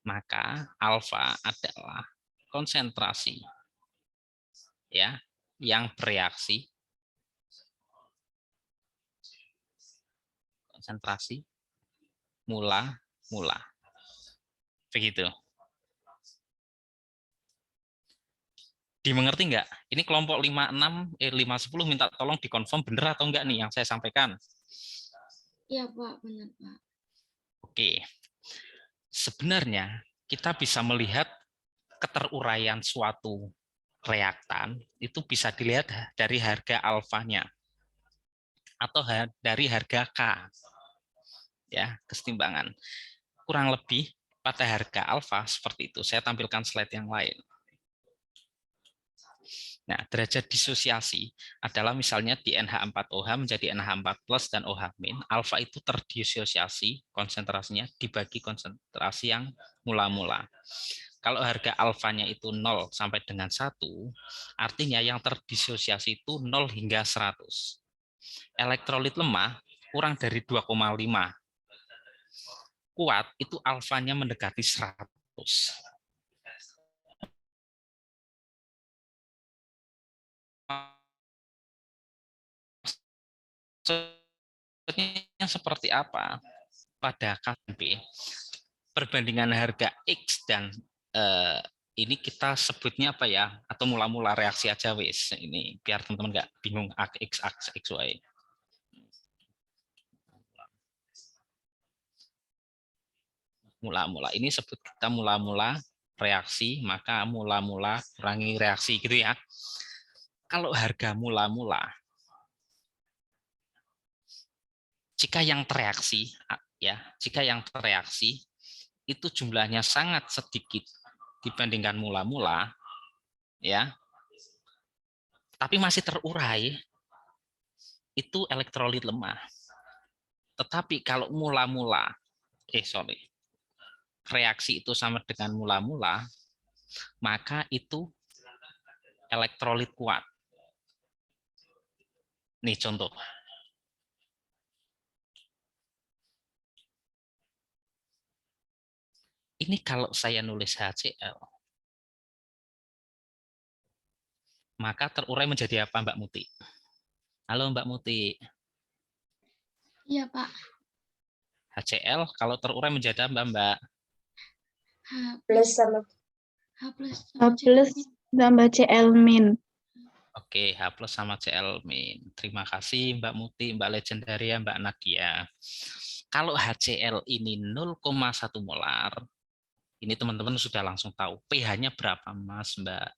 maka alfa adalah konsentrasi ya yang bereaksi, konsentrasi mula-mula. Begitu. Dimengerti enggak? Ini kelompok 5, 10 minta tolong dikonfirm benar atau enggak nih yang saya sampaikan. Iya, Pak, benar, Pak. Oke. Sebenarnya kita bisa melihat keteruraian suatu reaktan itu bisa dilihat dari harga alfanya atau dari harga K. Ya, kesetimbangan. Kurang lebih pada harga alfa seperti itu. Saya tampilkan slide yang lain. Nah, derajat disosiasi adalah misalnya di NH4OH menjadi NH4 plus dan OH min. Alfa itu terdisosiasi konsentrasinya dibagi konsentrasi yang mula-mula. Kalau harga alfanya itu 0 sampai dengan 1, artinya yang terdisosiasi itu 0 hingga 100. Elektrolit lemah kurang dari 2,5. Kuat itu alfanya mendekati 100. Maksudnya seperti apa? Pada KP, perbandingan harga X dan ini kita sebutnya apa ya? Atau mula-mula reaksi aja wis. Ini biar teman-teman nggak bingung X, X, Y. Mula-mula ini sebut kita mula-mula reaksi, maka mula-mula kurangi reaksi gitu ya. Kalau harga mula-mula, jika yang tereaksi ya, jika yang tereaksi itu jumlahnya sangat sedikit dibandingkan mula-mula ya, tapi masih terurai, itu elektrolit lemah. Tetapi kalau mula-mula reaksi itu sama dengan mula-mula, maka itu elektrolit kuat. Nih contoh. Ini kalau saya nulis HCl, maka terurai menjadi apa, Mbak Muti? Halo Mbak Muti. Iya, Pak. HCl kalau terurai menjadi apa, Mbak? Plus sama H plus tambah Cl min. Oke, H plus sama Cl min. Terima kasih Mbak Muti, Mbak Legendaria, Mbak Nadia. Kalau HCl ini 0,1 molar, ini teman-teman sudah langsung tahu pH-nya berapa, Mas, Mbak?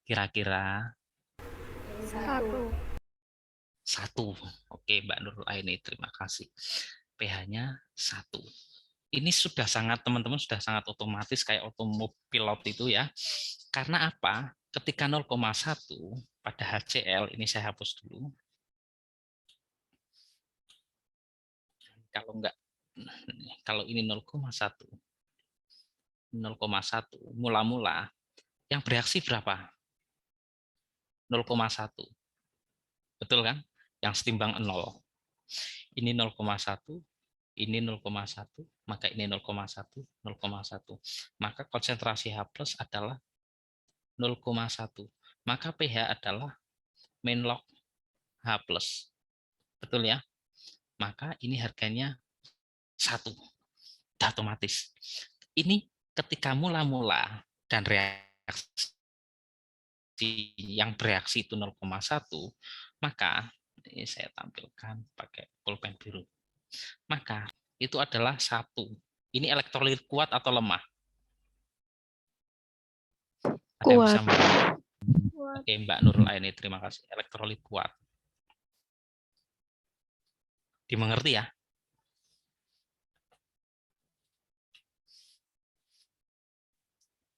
Kira-kira? 1. Oke, Mbak Nurul Aini, terima kasih. pH-nya 1. Ini sudah sangat, teman-teman sudah sangat otomatis kayak autopilot itu ya. Karena apa? Ketika 0,1 pada HCl, ini saya hapus dulu. Kalau enggak, kalau ini 0,1, mula-mula, yang bereaksi berapa? 0,1. Betul kan? Yang setimbang 0. Ini 0,1, ini 0,1, maka ini 0,1, 0,1. Maka konsentrasi H plus adalah 0,1. Maka pH adalah min log H plus. Betul ya? Maka ini harganya 1. Sudah otomatis. Ini ketika mula-mula dan reaksi yang bereaksi itu 0,1, maka ini saya tampilkan pakai pulpen biru. Maka itu adalah 1. Ini elektrolit kuat atau lemah? Kuat. Oke, Mbak Nurul Aini, terima kasih. Elektrolit kuat. Dimengerti ya?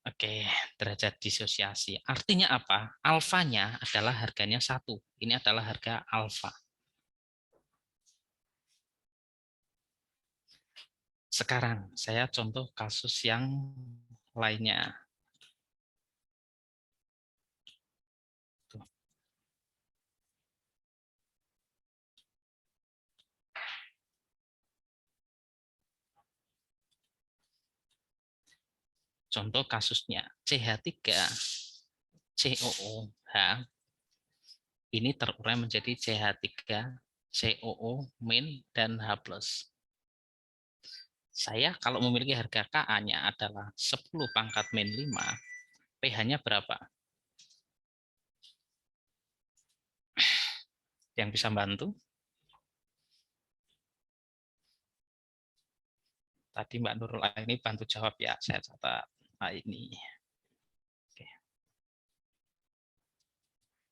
Oke, derajat disosiasi. Artinya apa? Alfanya adalah harganya 1. Ini adalah harga alfa. Sekarang saya contoh kasus yang lainnya. Contoh kasusnya CH3COOH ini terurai menjadi CH3COO min dan H+. Saya kalau memiliki harga Ka-nya adalah 10 pangkat min 5, pH-nya berapa? Yang bisa bantu? Tadi Mbak Nurul Aini bantu jawab ya, saya catat. Nah, ini. Oke.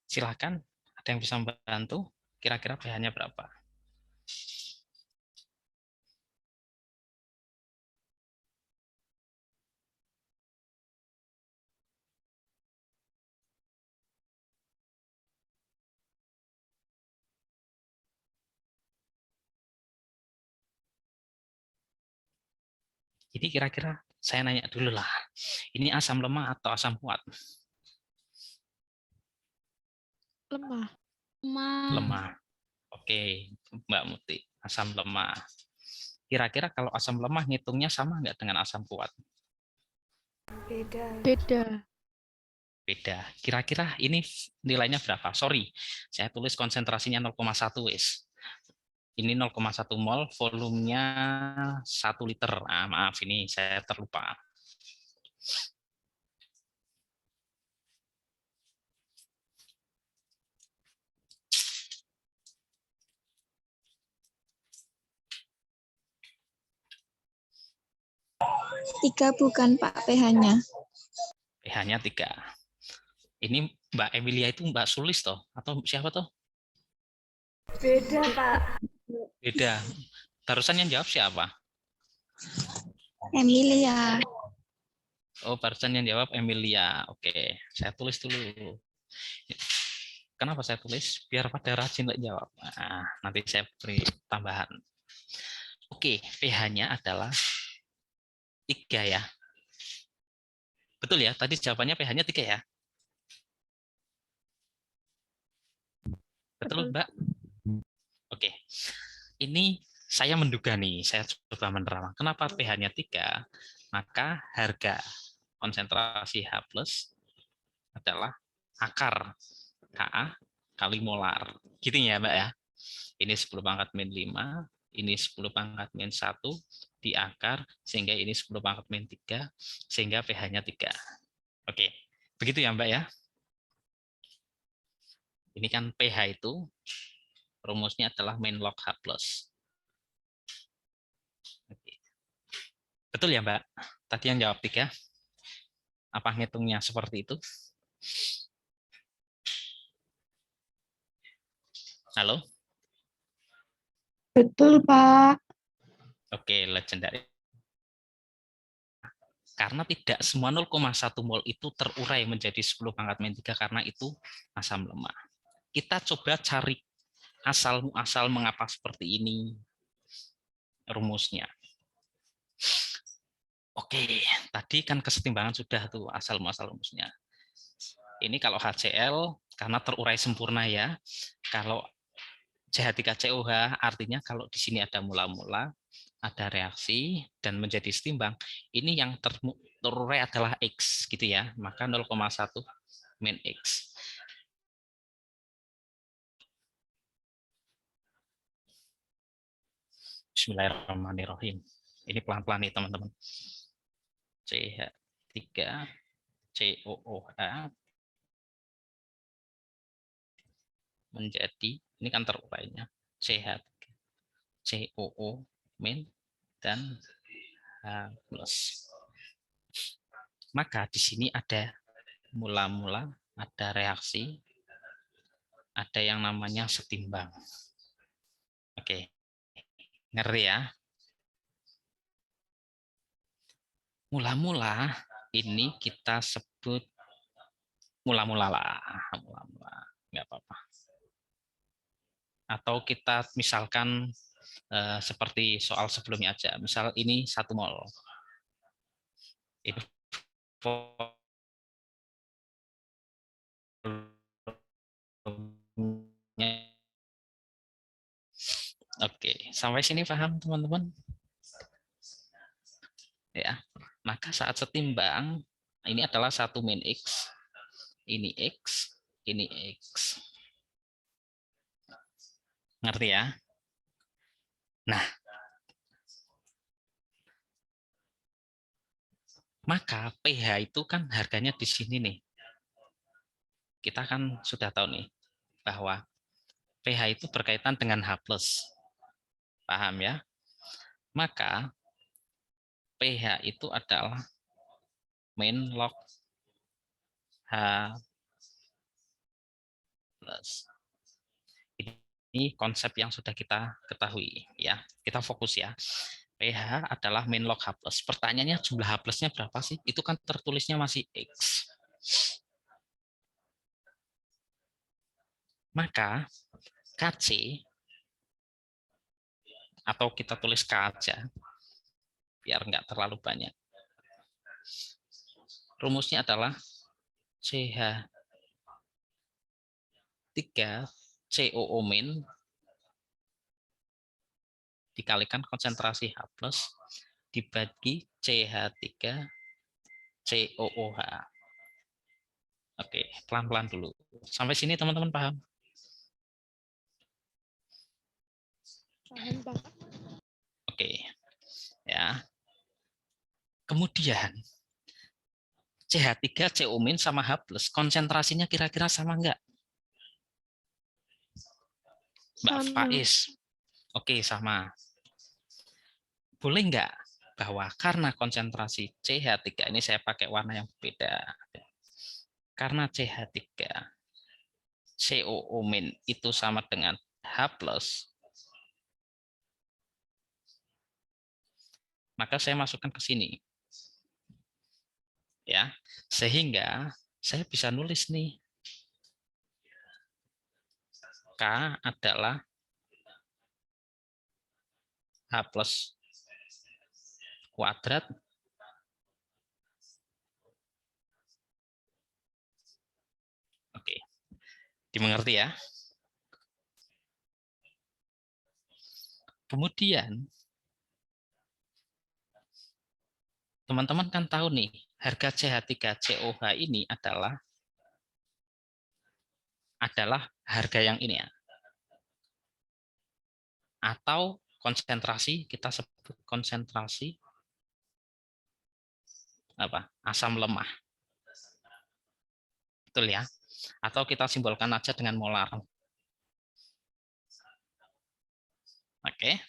Silakan, ada yang bisa membantu? Kira-kira pH-nya berapa? Jadi kira-kira saya nanya dulu lah, ini asam lemah atau asam kuat? Lemah. Lemah. Oke, Mbak Muti, asam lemah. Kira-kira kalau asam lemah ngitungnya sama nggak dengan asam kuat? Beda. Kira-kira ini nilainya berapa? Sorry, saya tulis konsentrasinya 0,1 wis. Ini 0,1 mol, volumenya 1 liter. Ah, maaf, ini saya terlupa. Tiga bukan Pak pH-nya. pH-nya 3. Ini Mbak Emilia itu Mbak Sulis toh? Atau siapa toh? Beda, Pak. Beda. Barusan yang jawab siapa? Emilia. Oh, barusan yang jawab Emilia. Oke, saya tulis dulu. Kenapa saya tulis? Biar pada rajin jawab. Nah, nanti saya beri tambahan. Oke, pH-nya adalah 3 ya. Betul ya? Tadi jawabannya pH-nya 3 ya? Betul, Mbak? Oke. Ini saya menduga nih, saya coba menerangkan. Kenapa pH-nya 3? Maka harga konsentrasi H+ adalah akar Ka kali molar. Gitu ya, Mbak ya. Ini 10 pangkat min 5, ini 10 pangkat min 1 di akar, sehingga ini 10 pangkat min 3, sehingga pH-nya 3. Oke, begitu ya Mbak ya. Ini kan pH itu rumusnya adalah min log H+. Oke. Betul ya Mbak? Tadi yang jawab 3. Apa ngitungnya seperti itu? Halo? Betul, Pak. Oke, legendary. Karena tidak semua 0,1 mol itu terurai menjadi 10 pangkat min 3 karena itu asam lemah. Kita coba cari asal-muasal mengapa seperti ini rumusnya. Oke, tadi kan kesetimbangan sudah tuh asal-muasal rumusnya. Ini kalau HCl karena terurai sempurna ya. Kalau CH3COH artinya kalau di sini ada mula-mula, ada reaksi dan menjadi setimbang, ini yang terurai adalah X gitu ya, maka 0,1 min X. Bismillahirrahmanirrahim. Ini pelan-pelan nih teman-teman. CH3COOH menjadi, ini kan terurainya, CH3COO min dan H+. Maka di sini ada mula-mula, ada reaksi, ada yang namanya setimbang. Oke, ngeri ya. Mula-mula ini kita sebut mula-mula lah, mula-mula, nggak apa-apa. Atau kita misalkan seperti soal sebelumnya aja, misal ini 1 mol. Ini Oke, sampai sini paham teman-teman? Ya, maka saat setimbang ini adalah 1 min X, ini X, ini X. Ngerti ya? Nah, maka pH itu kan harganya di sini nih. Kita kan sudah tahu nih bahwa pH itu berkaitan dengan H+. Paham ya? Maka pH itu adalah min log H+. Ini konsep yang sudah kita ketahui ya. Kita fokus ya. pH adalah min log H+. Pertanyaannya jumlah H+-nya berapa sih? Itu kan tertulisnya masih X. Maka Kc atau kita tulis K aja biar nggak terlalu banyak. Rumusnya adalah CH3COO min dikalikan konsentrasi H+ dibagi CH3COOH. Oke, pelan-pelan dulu. Sampai sini teman-teman paham? Paham, Pak. Oke. Ya. Kemudian CH3CO- sama H+, konsentrasinya kira-kira sama enggak? Mbak Faiz. Oke, sama. Boleh enggak bahwa karena konsentrasi CH3 ini saya pakai warna yang beda. Karena CH3COO- itu sama dengan H+, maka saya masukkan ke sini. Ya, sehingga saya bisa nulis nih. K adalah H+ kuadrat oke. Dimengerti ya? Kemudian teman-teman kan tahu nih, harga CH3COH ini adalah adalah harga yang ini ya. Atau konsentrasi, kita sebut konsentrasi asam lemah. Betul ya? Atau kita simbolkan aja dengan molar. Oke.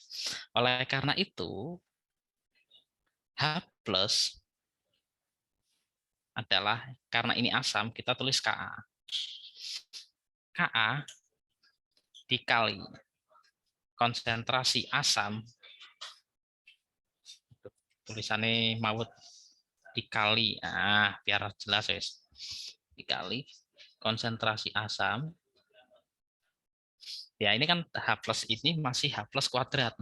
Oleh karena itu, H+ adalah, karena ini asam, kita tulis Ka. Ka dikali konsentrasi asam, tulisannya maut dikali, biar jelas guys, dikali konsentrasi asam, ya ini kan H+ ini masih H+ kuadrat.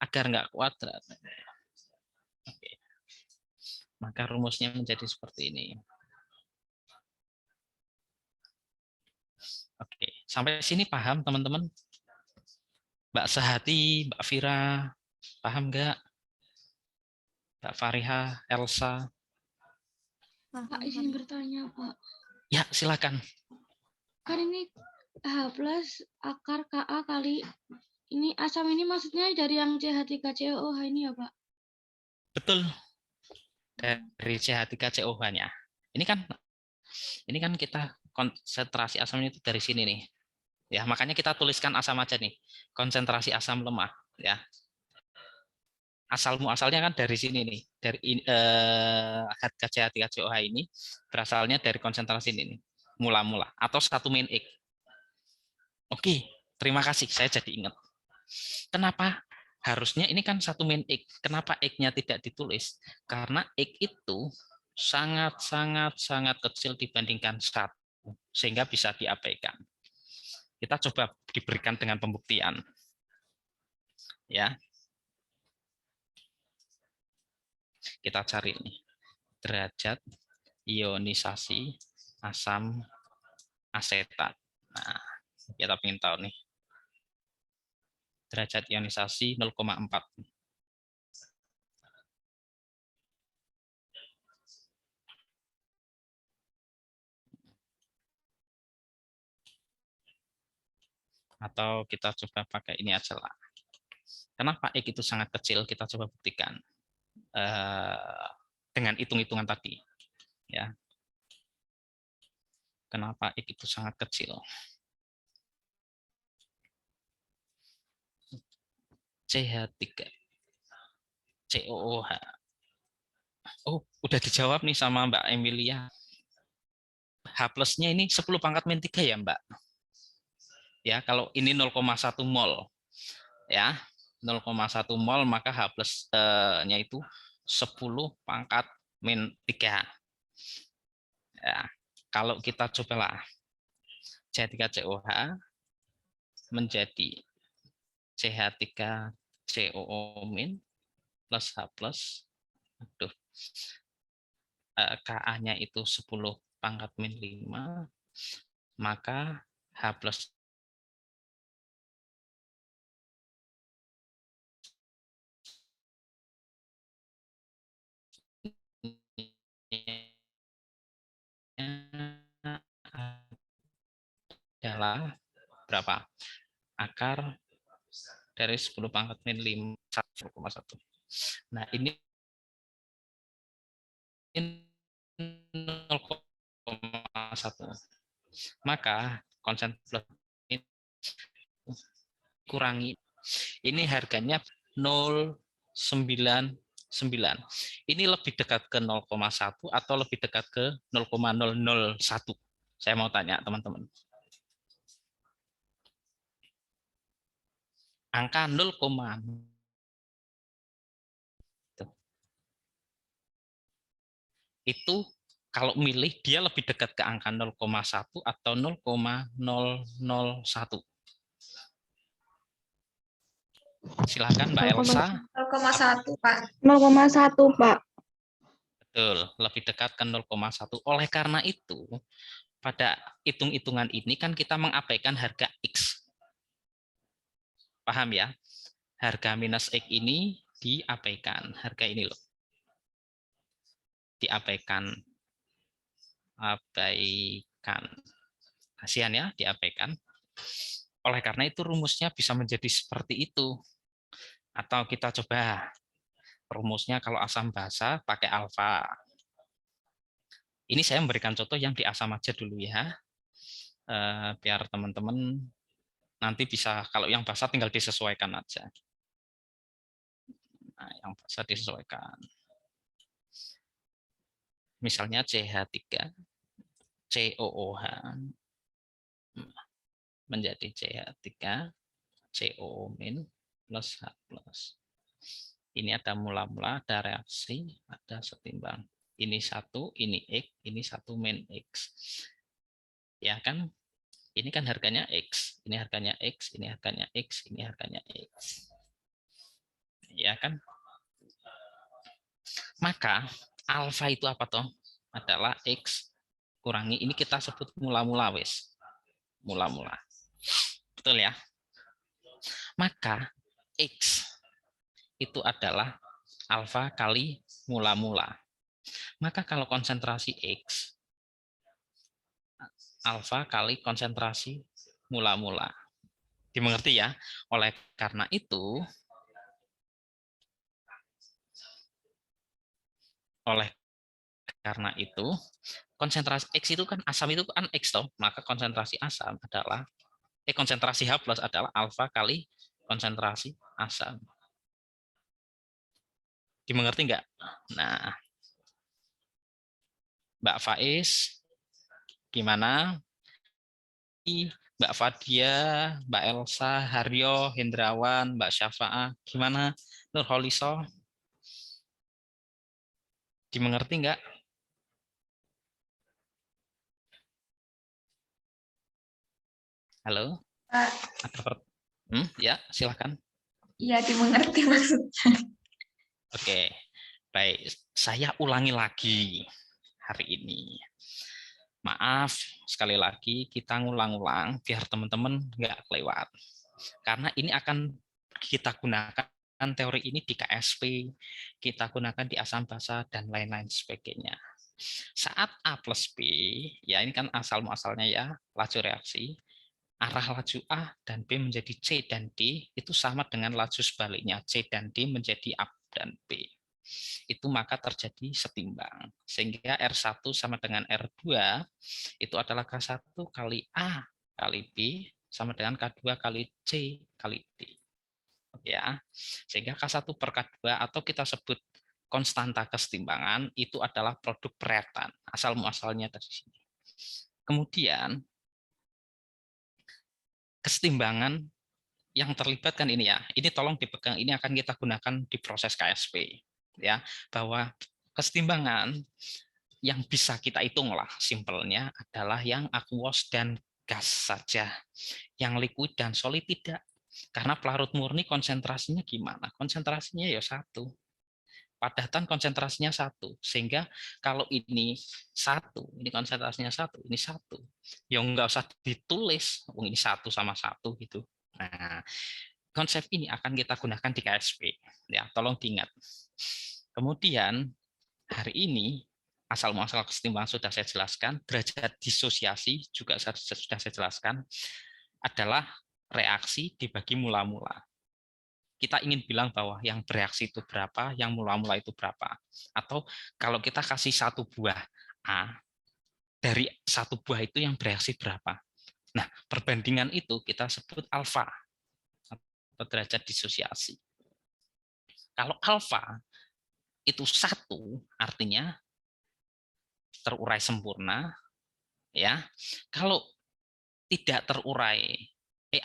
Agar nggak kuadrat, oke, maka rumusnya menjadi seperti ini. Oke, sampai sini paham teman-teman? Mbak Sehati, Mbak Vira, paham nggak? Mbak Fariha, Elsa? Pak, izin bertanya, Pak. Ya, silakan. Kan ini H+ akar Ka kali ini asam ini maksudnya dari yang CH3COOH ini ya, Pak? Betul. Dari CH3COOH-nya. Ini kan kita konsentrasi asamnya itu dari sini nih. Ya, makanya kita tuliskan asam aja nih. Konsentrasi asam lemah, ya. Asal muasalnya kan dari sini nih. Dari CH3COOH ini berasalnya dari konsentrasi ini nih. Mula-mula atau satu main X. Oke, terima kasih. Saya jadi ingat. Kenapa? Harusnya ini kan satu main X. Kenapa X-nya tidak ditulis? Karena X itu sangat kecil dibandingkan 1, sehingga bisa diabaikan. Kita coba diberikan dengan pembuktian. Ya. Kita cari nih. Derajat ionisasi asam asetat. Nah, kita ingin tahu nih. Derajat ionisasi 0,4. Atau kita coba pakai ini aja lah. Kenapa X itu sangat kecil? Kita coba buktikan dengan hitung-hitungan tadi. Ya. Kenapa X itu sangat kecil? CH3 COOH. Oh, udah dijawab nih sama Mbak Emilia. H+-nya ini 10 pangkat min 3 ya, Mbak? Ya, kalau ini 0,1 mol. Ya, 0,1 mol maka H+-nya itu 10 pangkat min 3. Ya, kalau kita cobalah CH3COOH menjadi CH3COO min plus H+, aduh, Ka-nya itu 10 pangkat min 5, maka H+ adalah berapa? Akar dari 10 pangkat min 5, 1,1. Nah, ini 0,1. Maka konsentrasi kurangi. Ini harganya 0,99. Ini lebih dekat ke 0,1 atau lebih dekat ke 0,001? Saya mau tanya teman-teman. Angka 0, itu kalau milih dia lebih dekat ke angka 0,1 atau 0,001. Silakan Mbak Elsa. 0,1, Pak. 0,1, Pak. Betul, lebih dekat ke 0,1. Oleh karena itu, pada hitung-hitungan ini kan kita mengabaikan harga X. Paham ya? Harga minus X ini diabaikan. Harga ini loh. Diabaikan. abaikan. Kasihan ya, diabaikan. Oleh karena itu rumusnya bisa menjadi seperti itu. Atau kita coba rumusnya kalau asam basa pakai alfa. Ini saya memberikan contoh yang di asam aja dulu ya. Biar teman-teman nanti bisa, kalau yang basa tinggal disesuaikan aja. Nah, yang basa disesuaikan. Misalnya CH3, COOH menjadi CH3, COO- plus H+. Ini ada mula-mula, ada reaksi, ada setimbang. Ini 1, ini X, ini 1 min X. Ya kan? Ini kan harganya X, ini harganya X, ini harganya X, ini harganya X. Ya kan? Maka alfa itu apa toh? Adalah X kurangi, ini kita sebut mula-mula wes. Mula-mula. Betul ya? Maka X itu adalah alfa kali mula-mula. Maka kalau konsentrasi X, alfa kali konsentrasi mula-mula. Dimengerti ya? Oleh karena itu, konsentrasi X itu kan asam itu kan X toh, maka konsentrasi asam adalah konsentrasi H+ adalah alfa kali konsentrasi asam. Dimengerti enggak? Nah, Mbak Faiz, gimana? Mbak Fadia, Mbak Elsa, Haryo, Hendrawan, Mbak Syafa'ah, gimana? Nurholiso, dimengerti enggak? Halo? Ya, silakan. Iya, dimengerti maksudnya. Oke, baik. Saya ulangi lagi hari ini. Maaf, sekali lagi kita ngulang-ulang biar teman-teman nggak kelewat. Karena ini akan kita gunakan teori ini di KSP, kita gunakan di asam basa, dan lain-lain sebagainya. Saat A plus B, ya ini kan asal-muasalnya ya, laju reaksi, arah laju A dan B menjadi C dan D, itu sama dengan laju sebaliknya, C dan D menjadi A dan B. Itu maka terjadi setimbang. Sehingga R1 sama dengan R2, itu adalah K1 kali A kali B, sama dengan K2 kali C kali D. Ya, sehingga K1 per K2 atau kita sebut konstanta kesetimbangan itu adalah produk reaktan, asal-muasalnya dari sini. Kemudian kesetimbangan yang terlibat kan ini ya, ini tolong dipegang, ini akan kita gunakan di proses KSP ya, bahwa kesetimbangan yang bisa kita hitung lah simpelnya adalah yang aqueous dan gas saja, yang liquid dan solid tidak, karena pelarut murni konsentrasinya gimana? Konsentrasinya ya satu, padatan konsentrasinya satu, sehingga kalau ini satu, ini konsentrasinya satu, ini satu, ya nggak usah ditulis, ini satu sama satu gitu. Nah, konsep ini akan kita gunakan di KSP, ya tolong diingat. Kemudian hari ini asal-muasal kesetimbangan sudah saya jelaskan, derajat disosiasi juga sudah saya jelaskan, adalah reaksi dibagi mula-mula. Kita ingin bilang bahwa yang bereaksi itu berapa, yang mula-mula itu berapa. Atau kalau kita kasih satu buah A, dari satu buah itu yang bereaksi berapa. Nah, perbandingan itu kita sebut alfa, atau derajat disosiasi. Kalau alfa itu satu, artinya terurai sempurna, ya. Kalau tidak terurai,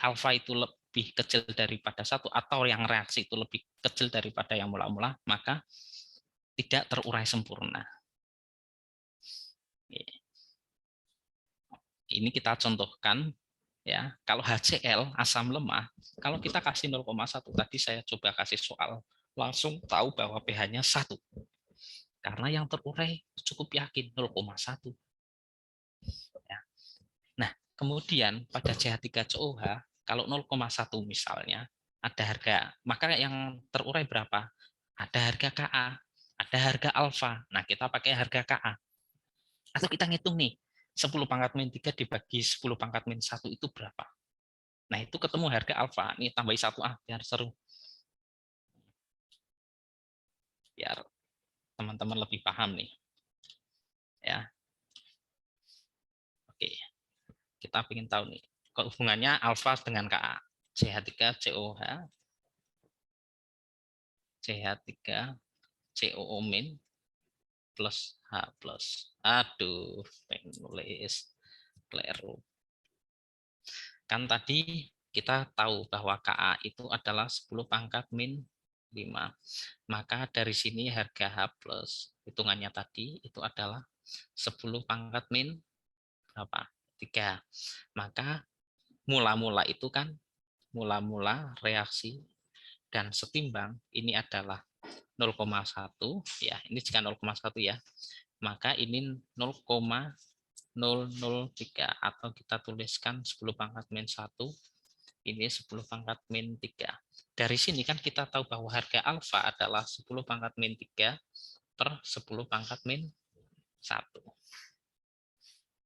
alfa itu lebih kecil daripada satu, atau yang reaksi itu lebih kecil daripada yang mula-mula, maka tidak terurai sempurna. Ini kita contohkan ya, kalau HCl asam lemah, kalau kita kasih 0,1, tadi saya coba kasih soal, langsung tahu bahwa pH-nya 1. Karena yang terurai cukup yakin 0,1. Ya. Nah, kemudian pada CH3COH, kalau 0,1 misalnya, ada harga, maka yang terurai berapa? Ada harga Ka, ada harga alfa. Nah, kita pakai harga Ka. Atau kita ngitung nih, 10 pangkat min 3 dibagi 10 pangkat min 1 itu berapa? Nah, itu ketemu harga alfa. Ini tambahi 1A biar seru. Biar teman-teman lebih paham nih. Ya. Oke. Kita ingin tahu nih, hubungannya alfa dengan Ka. CH3 COH CH3 COO min plus H plus. Aduh, pengen nulis keliru. Kan tadi kita tahu bahwa Ka itu adalah 10 pangkat min 5. Maka dari sini harga H plus hitungannya tadi itu adalah 10 pangkat min berapa? 3. Maka mula-mula itu kan mula-mula reaksi dan setimbang ini adalah 0,1 ya. Ini jika 0,1 ya. Maka ini 0,003 atau kita tuliskan 10 pangkat min 1 ini 10 pangkat min 3. Dari sini kan kita tahu bahwa harga alfa adalah 10 pangkat min 3 per 10 pangkat min 1.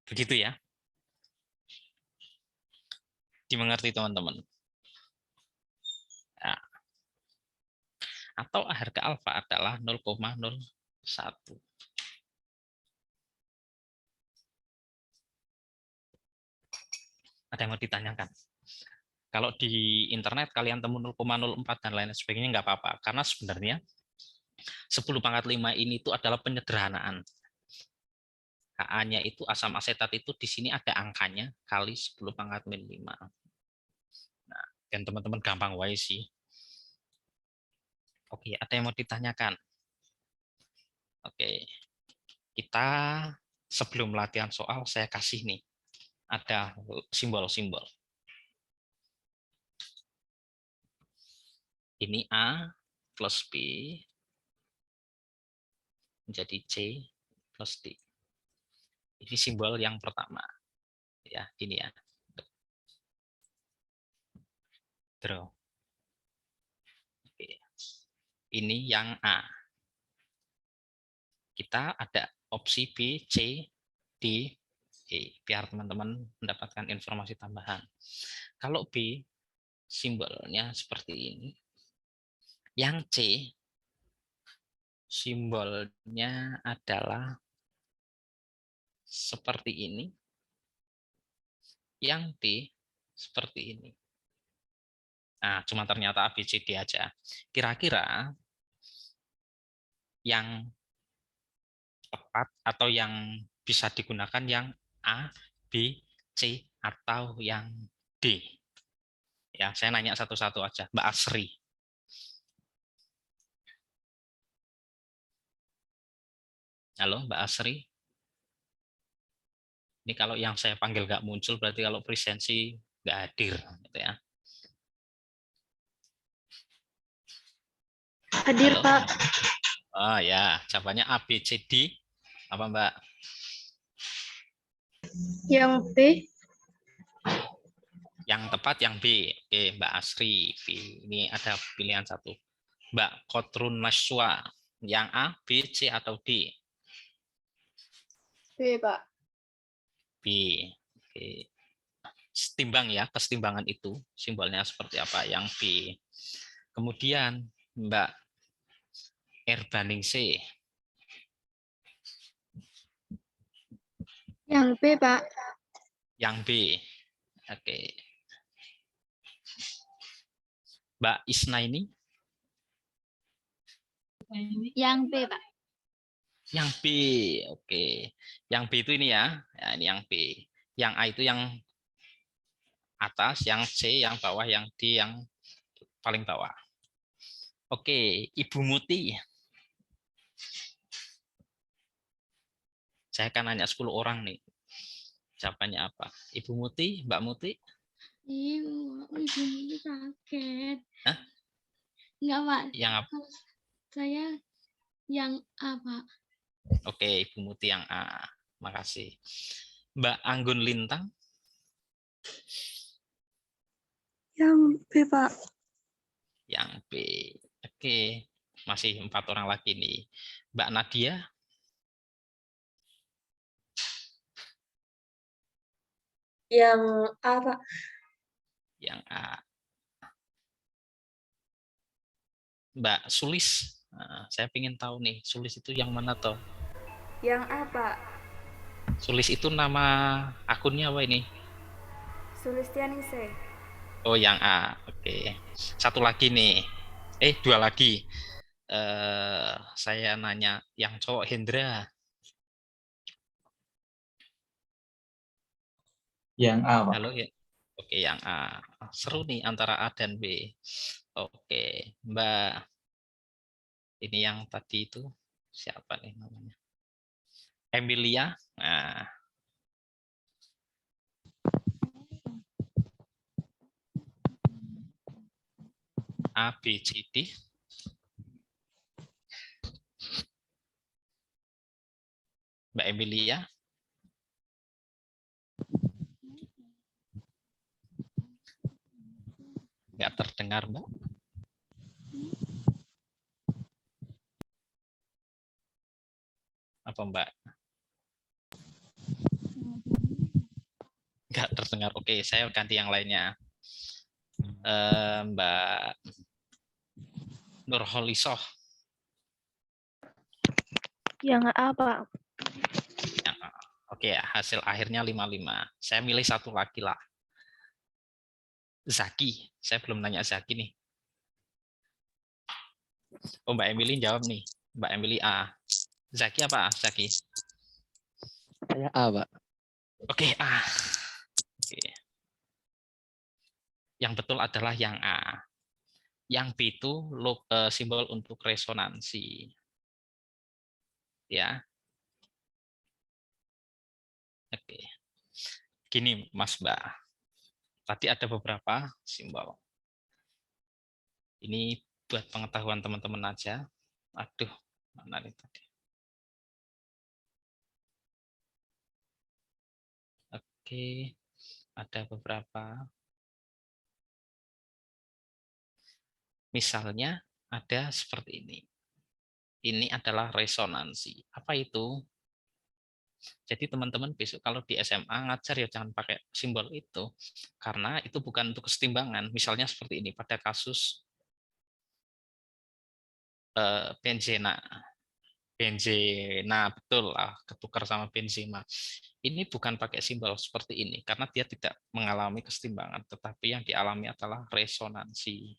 Begitu ya. Dimengerti teman-teman? Nah. Atau harga alfa adalah 0,01. Ada yang mau ditanyakan? Kalau di internet kalian temu 0,04 dan lain sebagainya nggak apa-apa, karena sebenarnya 10 pangkat 5 ini itu adalah penyederhanaan. Ka-nya itu asam asetat itu di sini ada angkanya kali 10 pangkat min 5. Nah, dan teman-teman gampang wae sih. Oke, ada yang mau ditanyakan? Oke, kita sebelum latihan soal saya kasih nih, ada simbol-simbol. Ini A plus B menjadi C plus D. Ini simbol yang pertama. Ya, ini ya. Draw. Oke. Ini yang A. Kita ada opsi B, C, D, E. Biar teman-teman mendapatkan informasi tambahan. Kalau B, simbolnya seperti ini. Yang C, simbolnya adalah seperti ini. Yang D, seperti ini. Nah, cuma ternyata A, B, C, D aja. Kira-kira yang tepat atau yang bisa digunakan yang A, B, C, atau yang D? Ya, saya nanya satu-satu aja. Mbak Asri. Halo, Mbak Asri. Ini kalau yang saya panggil nggak muncul, berarti kalau presensi nggak hadir. Gitu ya. Hadir, halo? Pak. Oh ya, jawabannya A, B, C, D. Apa, Mbak? Yang B. Yang tepat yang B. Oke, Mbak Asri. B. Ini ada pilihan satu. Mbak Kotrun Naswa. Yang A, B, C, atau D? B, Pak. B. Oke. Setimbang ya, kesetimbangan itu. Simbolnya seperti apa? Yang B. Kemudian Mbak R banding C. Yang B, Pak. Yang B. Oke. Mbak Isna ini? Yang B, Pak. Yang B. Oke. Yang B itu ini ya. Ya, ini yang B. Yang A itu yang atas, yang C yang bawah, yang D yang paling bawah. Oke, Ibu Muti. Saya akan nanya 10 orang nih. Jawabannya apa? Ibu Muti, Mbak Muti? Ibu Muti sakit. Hah? Enggak, Pak. Yang apa? Saya yang A, Pak. Oke, Ibu Muti yang A. Makasih. Mbak Anggun Lintang? Yang B, Pak. Yang B. Oke, masih 4 orang lagi nih. Mbak Nadia? Yang A, Pak. Yang A. Mbak Sulis, nah, saya ingin tahu nih, Sulis itu yang mana toh? Yang A, Pak. Sulis itu nama akunnya apa ini? Sulistianise. Oh, yang A. Oke. Satu lagi nih. Dua lagi. Saya nanya yang cowok Hendra. Yang A, Pak. Halo ya. Oke, yang A. Seru nih antara A dan B. Oke, Mbak. Ini yang tadi itu siapa nih namanya? Emilia. Nah, A, B, C, D. Mbak Emilia. Nggak terdengar, Mbak. Apa, Mbak? Nggak terdengar. Oke, saya ganti yang lainnya. Mbak Nurholisoh. Yang A, Pak. Oke, hasil akhirnya 55. Saya milih satu lagi lah. Zaki. Saya belum nanya Zaki nih. Oh, Mbak Emily jawab nih. Mbak Emily A. Zaki apa? Zaki. Saya A, Pak. Oke, A. Oke. Yang betul adalah yang A. Yang B itu simbol untuk resonansi. Ya. Oke. Gini, Mas Mbak. Tadi ada beberapa simbol. Ini buat pengetahuan teman-teman aja. Aduh, mana nih tadi? Oke, ada beberapa. Misalnya ada seperti ini. Ini adalah resonansi. Apa itu? Jadi teman-teman besok kalau di SMA ngajar ya jangan pakai simbol itu. Karena itu bukan untuk kesetimbangan. Misalnya seperti ini pada kasus benzena. Benzena, betul lah, ketukar sama benzema. Ini bukan pakai simbol seperti ini. Karena dia tidak mengalami kesetimbangan. Tetapi yang dialami adalah resonansi.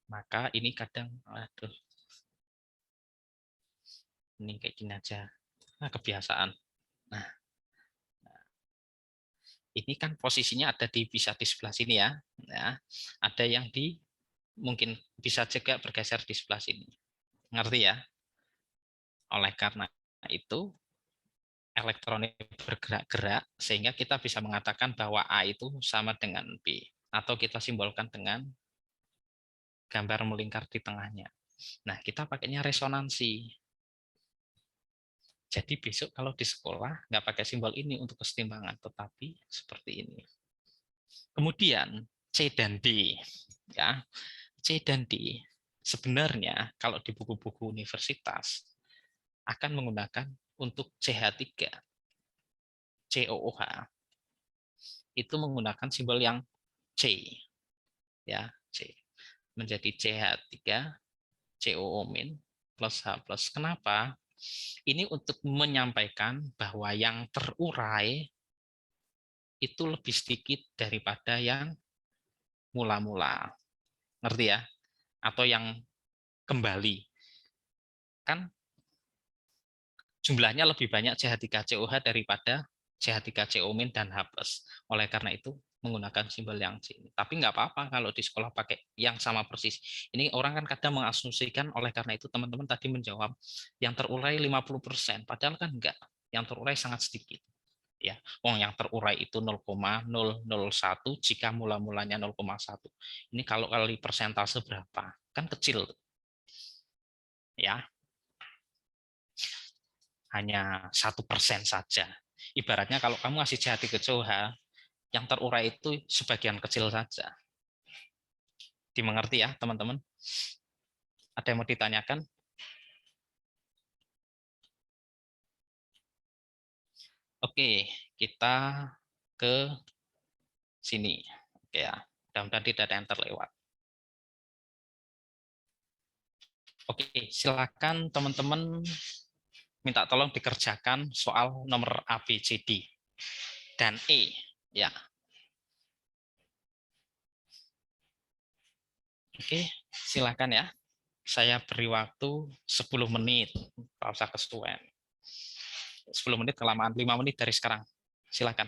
Maka ini kadang, aduh, ini kayak gini aja. Nah, kebiasaan. Nah, ini kan posisinya ada bisa di sebelah sini ya. Ada yang mungkin bisa juga bergeser di sebelah sini. Ngerti ya? Oleh karena itu, elektronik bergerak-gerak sehingga kita bisa mengatakan bahwa A itu sama dengan B. Atau kita simbolkan dengan gambar melingkar di tengahnya. Nah, kita pakainya resonansi. Jadi besok kalau di sekolah nggak pakai simbol ini untuk kesetimbangan, tetapi seperti ini. Kemudian C dan D, ya C dan D sebenarnya kalau di buku-buku universitas akan menggunakan untuk CH3, COOH itu menggunakan simbol yang C, ya C menjadi CH3 COO- plus H plus. Kenapa? Ini untuk menyampaikan bahwa yang terurai itu lebih sedikit daripada yang mula-mula. Ngerti ya? Atau yang kembali. Kan jumlahnya lebih banyak CH3COH daripada CH3CO- dan H+. Oleh karena itu menggunakan simbol yang C. Tapi nggak apa-apa kalau di sekolah pakai yang sama persis. Ini orang kan kadang mengasumsikan, oleh karena itu teman-teman tadi menjawab yang terurai 50%, padahal kan enggak. Yang terurai sangat sedikit. Ya, yang terurai itu 0,001 jika mula-mulanya 0,1. Ini kalau kali persentase berapa? Kan kecil. Ya. Hanya 1% saja. Ibaratnya kalau kamu ngasih CH3COH, yang terurai itu sebagian kecil saja. Dimengerti ya, teman-teman? Ada yang mau ditanyakan? Oke, kita ke sini. Oke ya, mudah-mudahan tidak ada yang terlewat. Oke, silakan teman-teman minta tolong dikerjakan soal nomor A, B, C, D, dan E. Ya. Oke, silakan ya. Saya beri waktu 10 menit. Tidak usah kesuwen. 10 menit kelamaan, 5 menit dari sekarang. Silakan.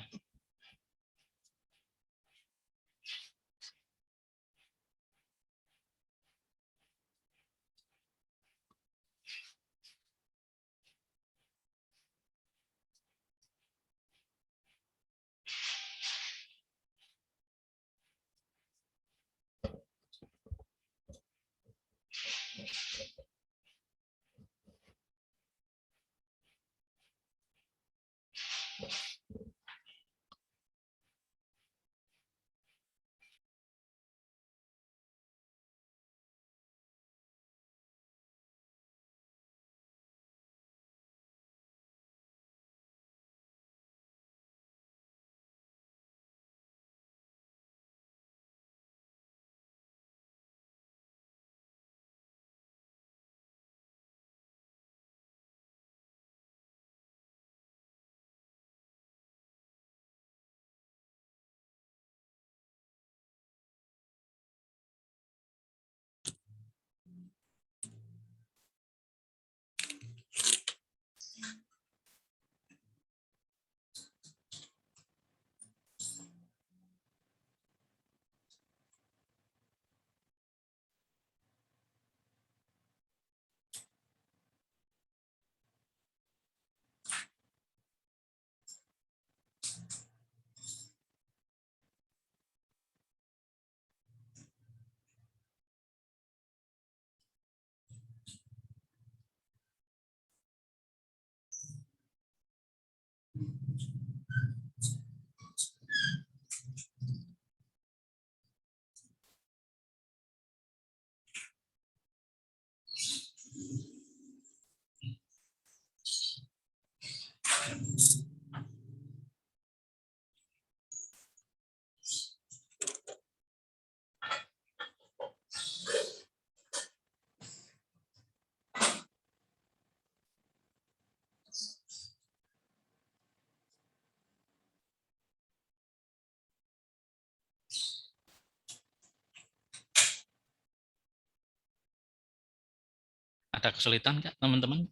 Ada kesulitan nggak, teman-teman?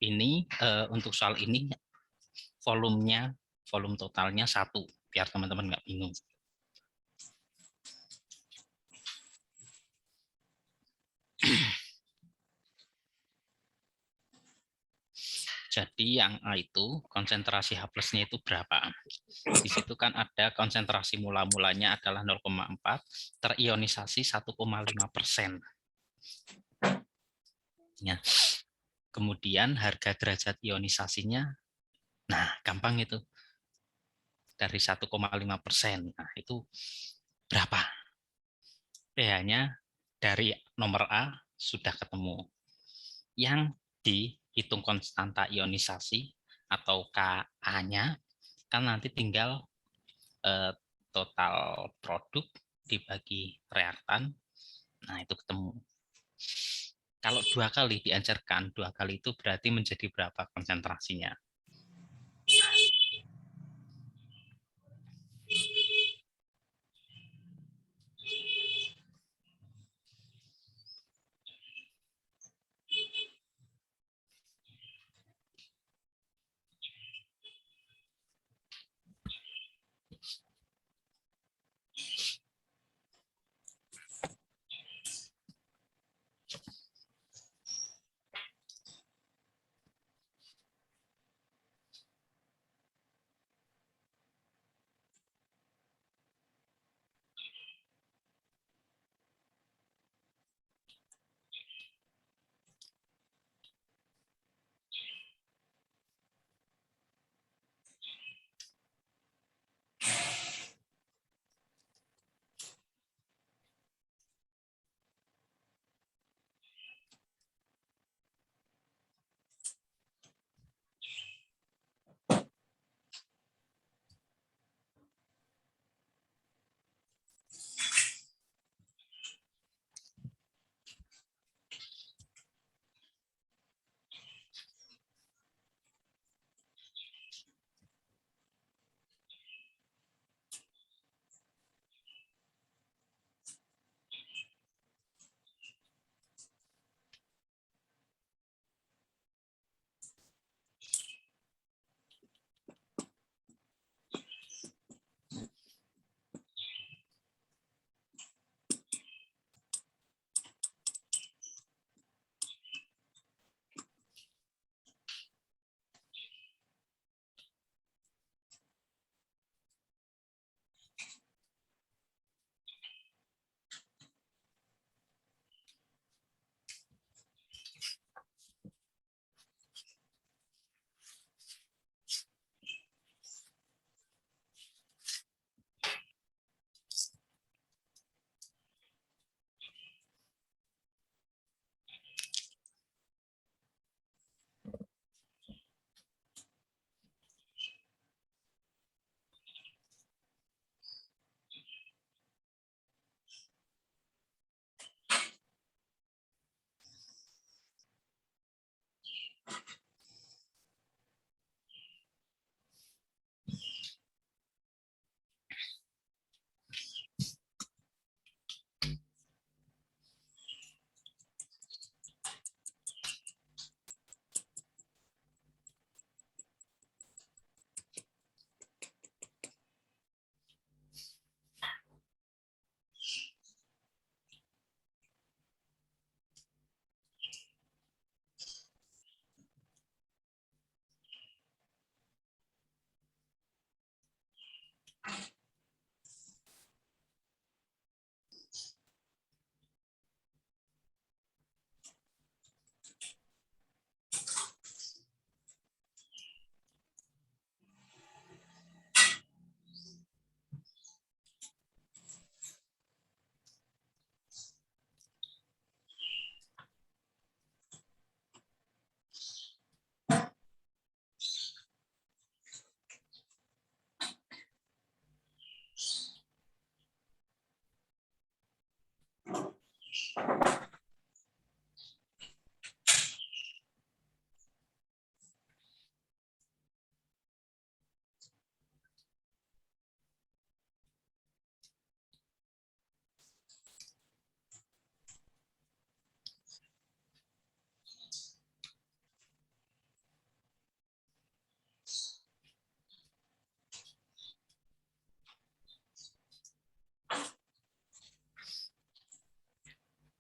Ini untuk soal ini volume totalnya 1, biar teman-teman nggak bingung. Jadi yang A itu konsentrasi H plusnya itu berapa? Di situ kan ada konsentrasi mula-mulanya adalah 0,4, terionisasi 1,5%. Ya. Kemudian harga derajat ionisasinya, nah gampang itu, dari 1,5%. Nah itu berapa? pH-nya dari nomor A sudah ketemu. Yang dihitung konstanta ionisasi atau Ka-nya kan nanti tinggal total produk dibagi reaktan. Nah, itu ketemu. Kalau 2 kali diajarkan, 2 kali itu berarti menjadi berapa konsentrasinya?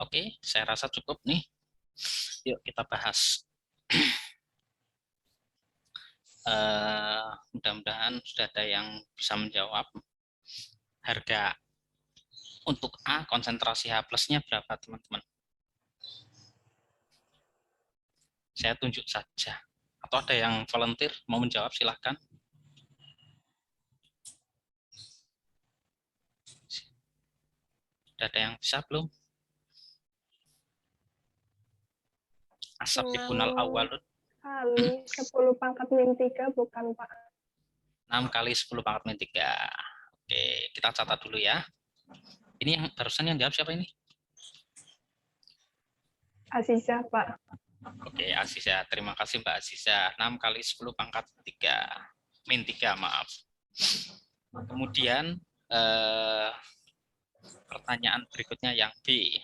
Oke, saya rasa cukup nih. Yuk kita bahas. Mudah-mudahan sudah ada yang bisa menjawab. Harga untuk A konsentrasi H plusnya berapa teman-teman? Saya tunjuk saja. Atau ada yang volunteer mau menjawab, silahkan. Sudah ada yang bisa belum? Asap ibunal awalun. Kali 10 pangkat min 3 bukan Pak. 6 kali 10 pangkat min 3. Oke, kita catat dulu ya. Ini yang barusan yang jawab siapa ini? Aziza Pak. Oke, Aziza. Terima kasih Mbak Aziza. 6 kali 10 pangkat 3. Min 3, maaf. Kemudian pertanyaan berikutnya yang B.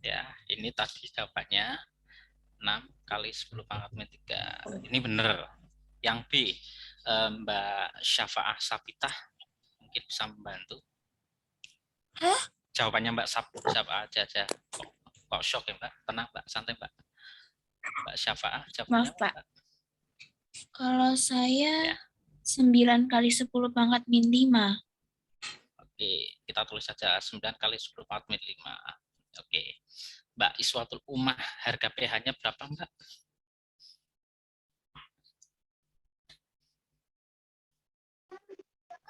Ya, ini tadi jawabannya 6 kali 10 pangkat min 3. Ini benar. Yang B, Mbak Syafa'ah Sapitah mungkin bisa membantu. Hah? Jawabannya Mbak Syafa'ah aja. Kok shock ya Mbak? Tenang Mbak, santai Mbak. Mbak Syafa'ah, jawabannya Maaf Pak. Mbak. Kalau saya Ya. 9 kali 10 pangkat min 5. Oke, kita tulis saja 9 kali 10 pangkat min 5. Oke. Mbak Iswatul Ummah, harga PH-nya berapa Mbak?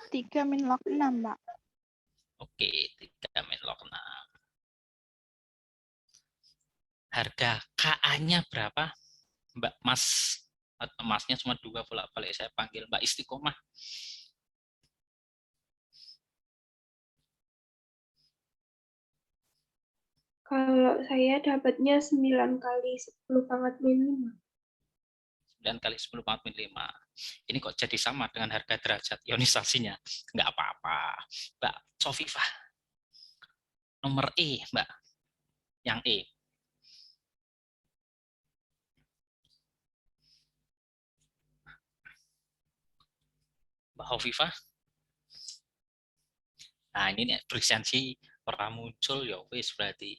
Tiga min log 6, Mbak. Oke, 3 min log 6. Harga KA-nya berapa? Mbak Mas, Masnya cuma 2 bolak-balik saya panggil Mbak Istiqomah. Kalau saya dapatnya 9 kali 10 pangkat min 5. 9 kali 10 pangkat min 5. Ini kok jadi sama dengan harga derajat ionisasinya? Enggak apa-apa. Mbak Sofifah. Nomor E, Mbak. Yang E. Mbak Hovifah. Nah, ini nih frekuensi pernah muncul ya wis berarti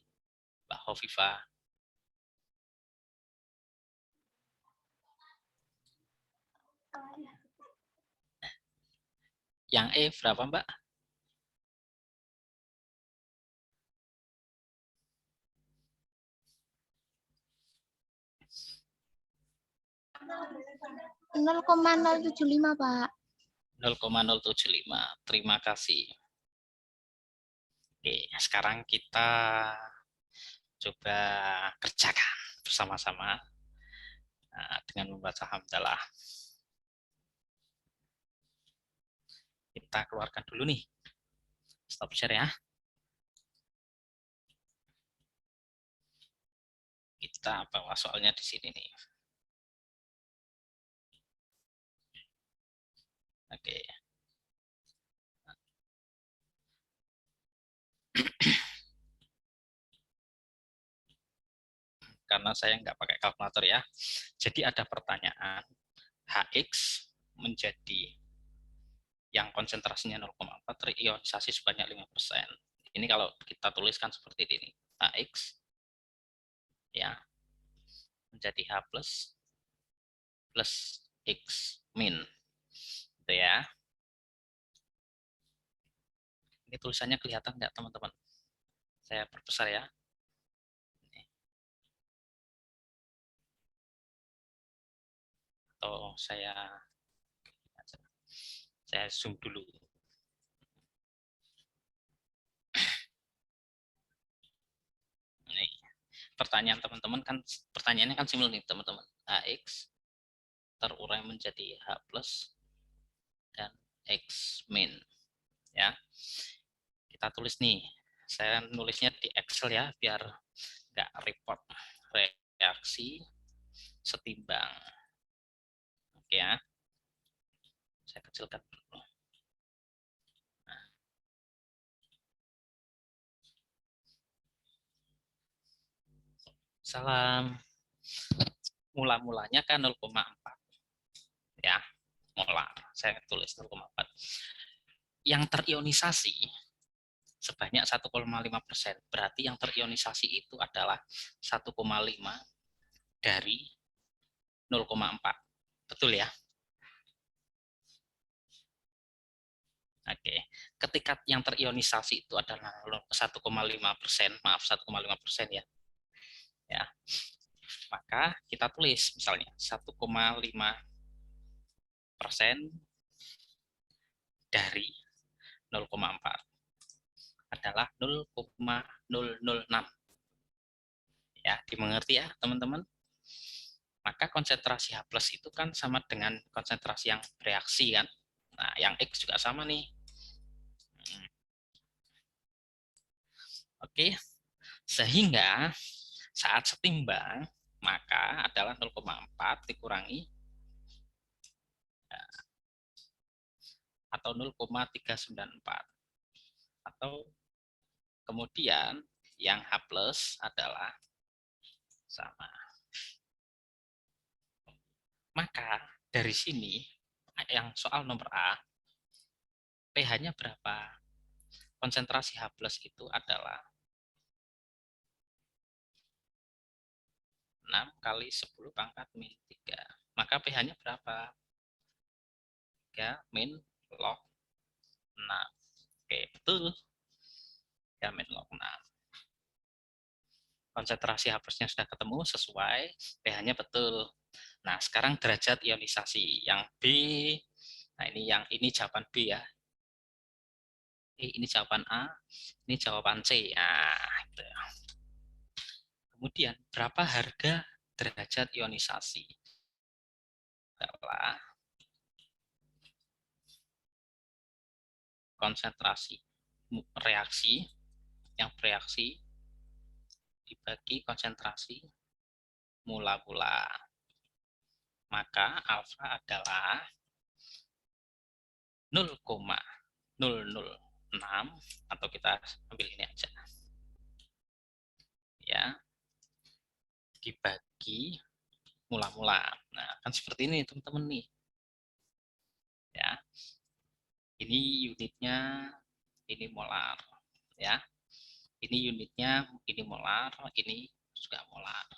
Mbak Hovifah. Yang E berapa, Mbak? (0,075 Pak). 0,075. Terima kasih. Oke, sekarang kita coba kerjakan bersama-sama dengan membaca hamdalah. Kita keluarkan dulu nih. Stop share ya. Kita bawa soalnya di sini nih. Oke. Karena saya nggak pakai kalkulator ya. Jadi ada pertanyaan, HX menjadi yang konsentrasinya 0,4 terionisasi sebanyak 5%. Ini kalau kita tuliskan seperti ini, HX ya menjadi H plus X min. Gitu ya. Ini tulisannya kelihatan nggak teman-teman? Saya perbesar ya. Atau saya zoom dulu. Ini pertanyaan teman-teman kan, pertanyaannya kan simul nih teman-teman. AX terurai menjadi H plus dan X min. Ya. Kita tulis nih. Saya nulisnya di Excel ya, biar nggak repot. Reaksi setimbang. Oke ya. Saya kecilkan dulu. Nah. Salam. Mula-mulanya kan 0,4. Ya, molar. Saya tulis 0,4. Yang terionisasi sebanyak 1,5%. Berarti yang terionisasi itu adalah 1,5 dari 0,4. Betul ya? Oke. Ketika yang terionisasi itu adalah 1,5%, maaf 1,5% ya. Ya. Maka kita tulis misalnya 1,5% dari 0,4 adalah 0,006. Ya, dimengerti ya teman-teman? Maka konsentrasi H+ itu kan sama dengan konsentrasi yang bereaksi kan? Nah, yang X juga sama nih. Oke. Sehingga saat setimbang maka adalah 0,4 dikurangi atau 0,394. Atau kemudian yang H+ adalah sama. Maka dari sini yang soal nomor A, pH-nya berapa? Konsentrasi H+ itu adalah 6 kali 10 pangkat min 3. Maka pH-nya berapa? 3 min log 6. Oke, betul. 3 min log 6. Konsentrasi H+-nya sudah ketemu sesuai, pH-nya betul. Nah, sekarang derajat ionisasi yang B. Nah, ini jawaban B ya. Ini jawaban A, ini jawaban C. Nah, gitu. Kemudian, berapa harga derajat ionisasi? Adalah konsentrasi reaksi, yang bereaksi dibagi konsentrasi mula-mula. Maka alfa adalah 0,006 atau kita ambil ini aja. Ya. Dibagi mula-mula. Nah, kan seperti ini teman-teman nih. Ya. Ini unitnya, ini molar. Ya. Ini unitnya, ini molar, ini juga molar.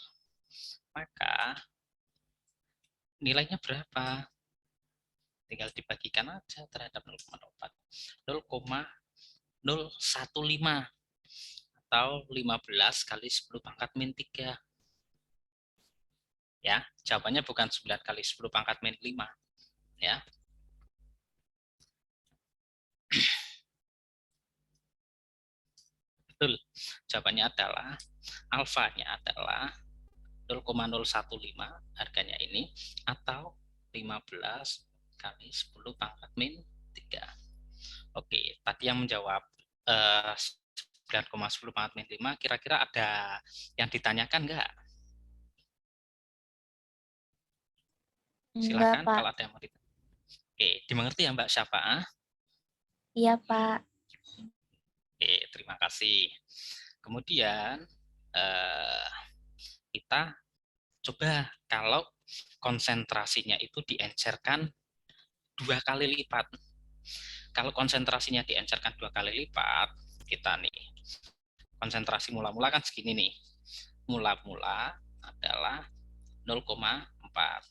Maka nilainya berapa? Tinggal dibagikan aja terhadap 0,04. 0,015 atau 15 kali 10 pangkat min 3. Ya, jawabannya bukan 9 kali 10 pangkat min 5. Ya. Betul. Jawabannya adalah alfanya adalah 0,015 harganya ini atau 15 kali 10 pangkat min 3. Oke, tadi yang menjawab 9,10 pangkat min 5, kira-kira ada yang ditanyakan enggak? Silakan Pak. kalau ada yang mau ditanya. Oke, dimengerti ya Mbak Syafa? Iya, Pak. Oke, terima kasih. Kemudian kita coba kalau konsentrasinya itu diencerkan 2 kali lipat. Kalau konsentrasinya diencerkan 2 kali lipat, kita nih konsentrasi mula-mula kan segini nih. Mula-mula adalah 0,4.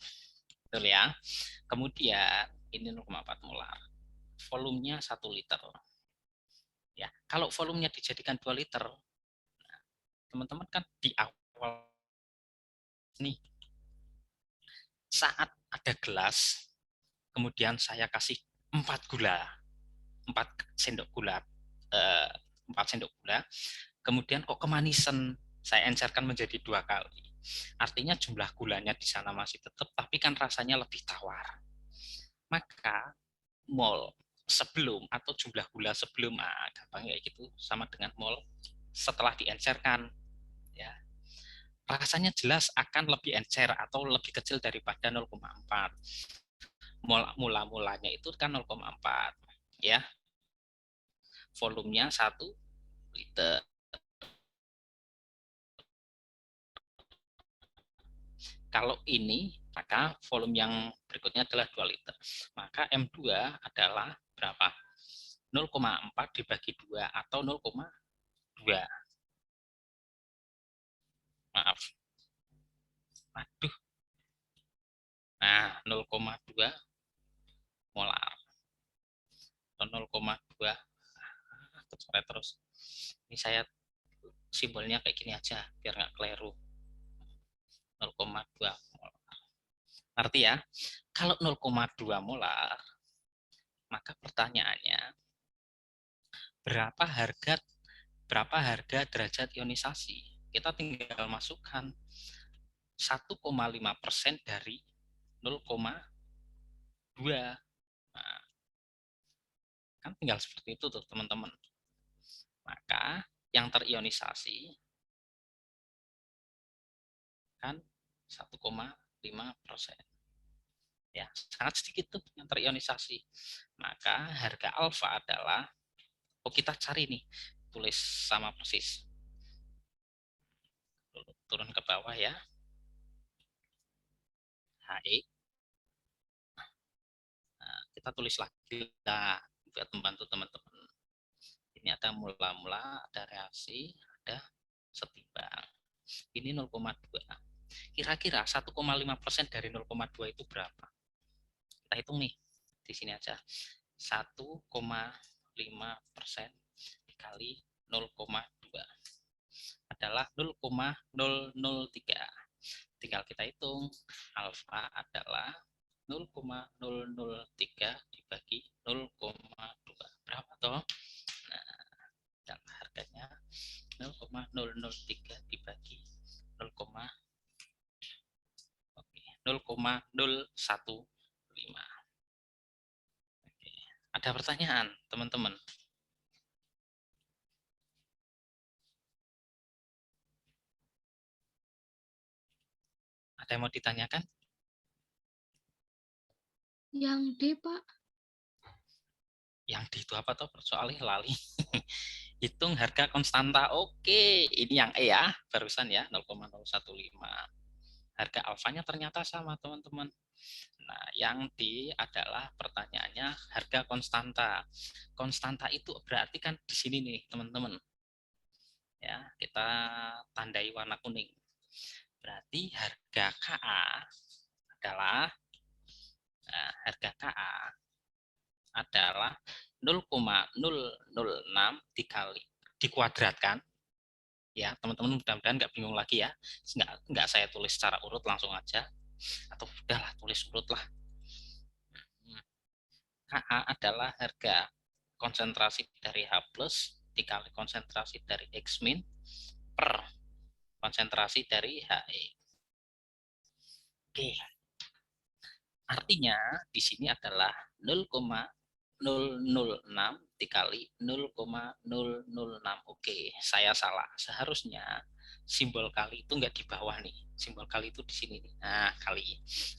Betul ya. Kemudian ini 0,4 molar. Volumenya 1 liter. Ya, kalau volumenya dijadikan 2 liter, teman-teman kan di awal nih saat ada gelas, kemudian saya kasih 4 gula, 4 sendok gula, 4 sendok gula, kemudian kok kemanisan, saya encerkan menjadi 2 kali. Artinya jumlah gulanya di sana masih tetap, tapi kan rasanya lebih tawar. Maka mol sebelum atau jumlah gula sebelum, gampang kayak gitu, sama dengan mol setelah diencerkan. Ya, rasanya jelas akan lebih encer atau lebih kecil daripada 0,4. Mula-mulanya itu kan 0,4, ya. Volumenya 1 liter. Kalau ini, maka volume yang berikutnya adalah 2 liter. Maka M2 adalah berapa? 0,4 dibagi 2 atau 0,2. Maaf. Aduh. Nah, 0,2 molar. 0,2. Terus. Ini saya simbolnya kayak gini aja, biar nggak keliru. 0,2 molar. Arti ya, kalau 0,2 molar, maka pertanyaannya, berapa harga derajat ionisasi? Kita tinggal masukkan 1,5% dari 0,2. Nah, kan tinggal seperti itu tuh teman-teman. Maka yang terionisasi kan 1,5%. Ya, sangat sedikit tuh yang terionisasi. Maka harga alfa adalah, kita cari nih, tulis sama persis. Turun ke bawah ya. HE. Nah, kita tulis lagi lah buat membantu teman-teman. Ini ada mula-mula, ada reaksi, ada setimbang. Ini 0,2. Kira-kira 1,5% dari 0,2 itu berapa? Kita hitung nih, di sini aja. 1,5% dikali 0,2 adalah 0,003. Tinggal kita hitung, alfa adalah 0,003 dibagi 0,2. Berapa toh? Nah, dan harganya 0,003 dibagi 0,015. Oke. Ada pertanyaan, teman-teman? Ada yang mau ditanyakan? Yang D, Pak. Yang D itu apa toh? Soalnya lali. Hitung harga konstanta. Oke, ini yang E ya, barusan ya, 0,015. Harga alfanya ternyata sama, teman-teman. Nah, yang D adalah pertanyaannya harga konstanta. Konstanta itu berarti kan di sini nih, teman-teman. Ya, kita tandai warna kuning. Berarti harga KA adalah harga KA adalah 0,006 dikuadratkan. Ya, teman-teman mudah-mudahan nggak bingung lagi ya. Nggak saya tulis secara urut, langsung aja. Atau udahlah, tulis urut lah. KA adalah harga konsentrasi dari H+ dikali konsentrasi dari X- per konsentrasi dari HE. Oke. Artinya di sini adalah 0,006 dikali 0,006. Oke, saya salah. Seharusnya simbol kali itu nggak di bawah nih. Simbol kali itu di sini nih. Nah, kali.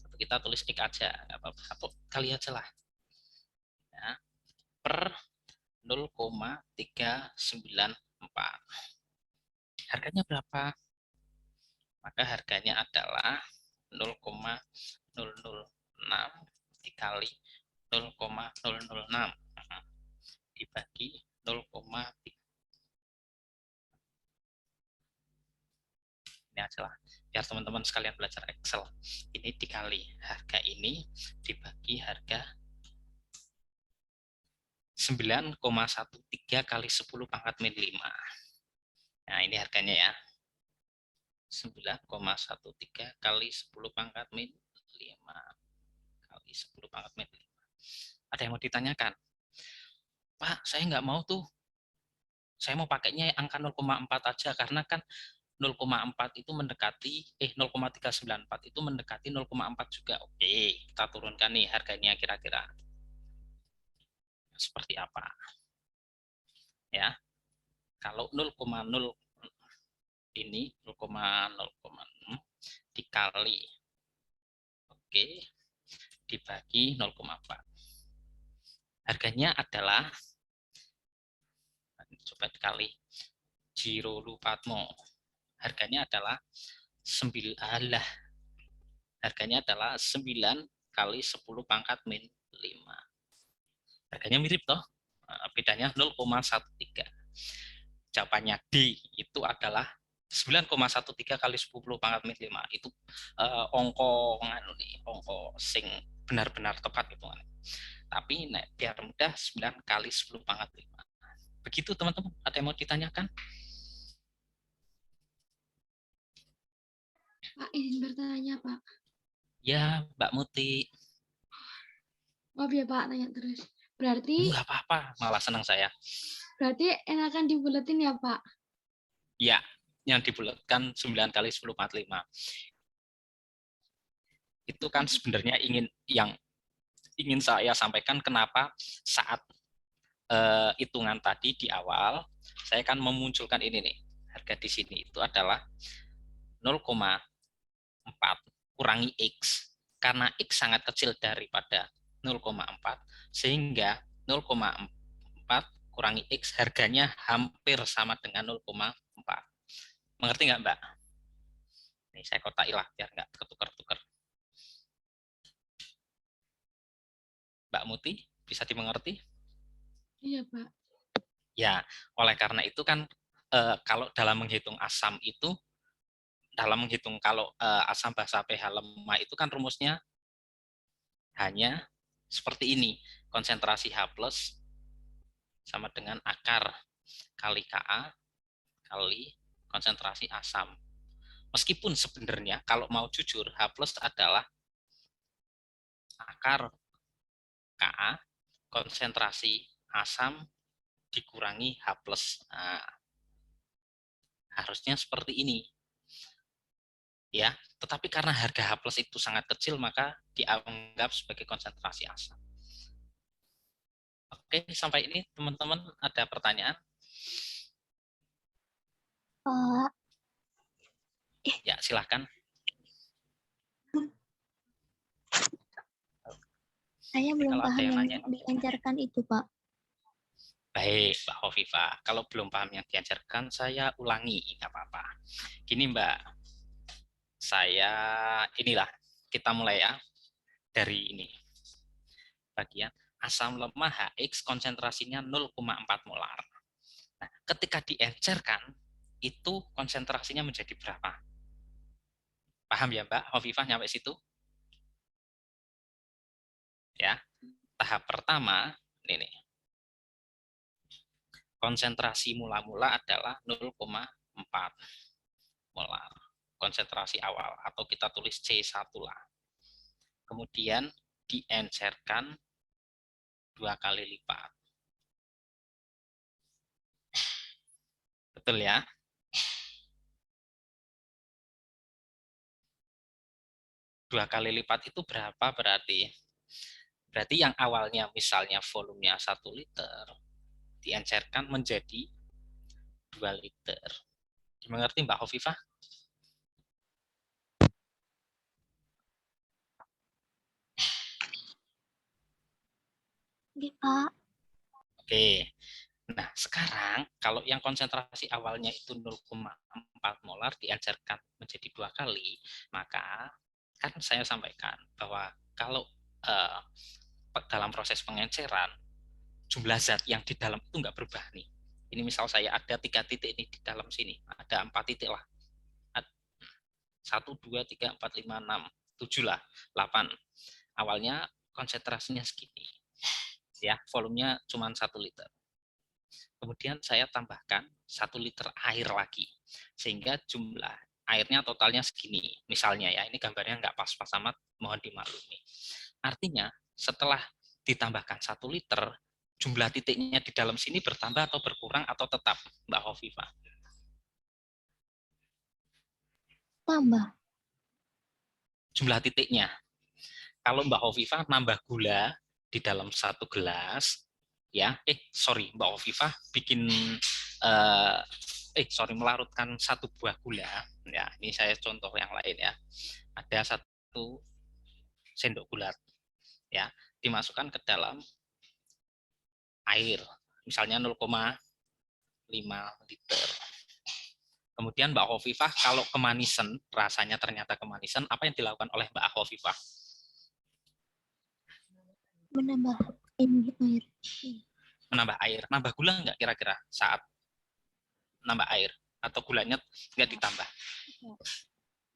Atau kita tulis X aja, nggak apa-apa. Atau kali aja lah. Ya, per 0,394. Harganya berapa? Maka harganya adalah 0,006 dikali 0,006 dibagi 0,3. Ini aja lah, biar teman-teman sekalian belajar Excel. Ini dikali harga ini dibagi harga 9,13 kali 10 pangkat min 5. Nah, ini harganya ya. 9,13 kali 10 pangkat min 5 kali 10 pangkat min 5. Ada yang mau ditanyakan? Pak, saya nggak mau tuh. Saya mau pakainya angka 0,4 aja, karena kan 0,4 itu mendekati 0,394 itu mendekati 0,4 juga. Oke, kita turunkan nih harganya kira-kira. seperti apa. Ya, kalau 0,0 ini 0,0 dikali, oke, dibagi 0,4. Harganya adalah, coba dikali Jiro Lupatmo, harganya adalah 9 kali 10 pangkat min 5. Harganya mirip toh, bedanya 0,13. Jawabannya D itu adalah 9,13 kali 10 pangkat min 5. Itu ongko sing benar-benar tepat hitungan. Tapi biar mudah 9 kali 10 pangkat 5. Begitu teman-teman, ada yang mau ditanyakan? Pak, izin bertanya, Pak. Ya, Mbak Muti. Maaf ya, Pak, tanya terus. Berarti Enggak apa-apa, malah senang saya. berarti enakan dibuletin ya, Pak? Ya, yang dibulatkan 9 kali 10 pangkat 5. Itu kan sebenarnya yang ingin saya sampaikan kenapa saat hitungan tadi di awal, saya kan memunculkan ini nih. Harga di sini itu adalah 0,4 kurangi X. Karena X sangat kecil daripada 0,4, sehingga 0,4 kurangi X harganya hampir sama dengan 0,4. Mengerti nggak, Mbak? Nih, saya kotailah biar nggak ketukar-tukar. Mbak Muti, bisa dimengerti? Iya, Pak. Ya, oleh karena itu kan kalau dalam menghitung asam itu, kalau asam basa pH lemah itu kan rumusnya hanya seperti ini. Konsentrasi H+ sama dengan akar kali Ka kali konsentrasi asam. Meskipun sebenarnya kalau mau jujur, H+ adalah akar Ka konsentrasi asam dikurangi H+. Nah, harusnya seperti ini. Ya, tetapi karena harga H+ itu sangat kecil, maka dianggap sebagai konsentrasi asam. Oke, sampai ini teman-teman ada pertanyaan? Pak. Ya, silahkan. Saya belum Kalau ada paham yang yang nanya. diencerkan itu, Pak. Baik, Mbak Hovifa. Kalau belum paham yang diajarkan, saya ulangi, nggak apa-apa. Gini, Mbak. Inilah, kita mulai ya. Dari ini. Bagian asam lemah HX konsentrasinya 0,4 molar. Nah, ketika diencerkan, itu konsentrasinya menjadi berapa? Paham ya, Mbak Hovifa, nyampe situ? Ya, tahap pertama, ini nih. Konsentrasi mula-mula adalah 0,4 molar. Konsentrasi awal, atau kita tulis C1 lah. Kemudian diencerkan 2 kali lipat. Betul ya? Dua kali lipat itu berapa berarti? Berarti yang awalnya misalnya volumenya 1 liter, diencerkan menjadi 2 liter. Dimengerti Mbak Hovifa? Oke, Pak. Oke. Nah, sekarang kalau yang konsentrasi awalnya itu 0,4 molar diencerkan menjadi 2 kali, maka kan saya sampaikan bahwa kalau dalam proses pengenceran, jumlah zat yang di dalam itu nggak berubah nih. Ini misal saya ada 3 titik ini di dalam sini, ada 4 titik lah. 1, 2, 3, 4, 5, 6, 7 lah, 8. Awalnya konsentrasinya segini. Ya, volumenya cuma 1 liter. Kemudian saya tambahkan 1 liter air lagi, sehingga jumlah airnya totalnya segini. Misalnya ya, ini gambarnya nggak pas-pas amat, mohon dimaklumi. Artinya, setelah ditambahkan 1 liter, jumlah titiknya di dalam sini bertambah atau berkurang atau tetap, Mbak Hovifa? Tambah. Jumlah titiknya. Kalau Mbak Hovifa nambah gula di dalam 1 gelas, ya. Sorry, Mbak Hovifah bikin melarutkan 1 buah gula. Ya, ini saya contoh yang lain ya. Ada 1 sendok gula, ya, dimasukkan ke dalam air, misalnya 0,5 liter. Kemudian Mbak Hovifah kalau kemanisan, rasanya ternyata kemanisan, apa yang dilakukan oleh Mbak Hovifah? Menambah ini air. Menambah air. Nambah gula nggak kira-kira saat nambah air? Atau gulanya nggak ditambah?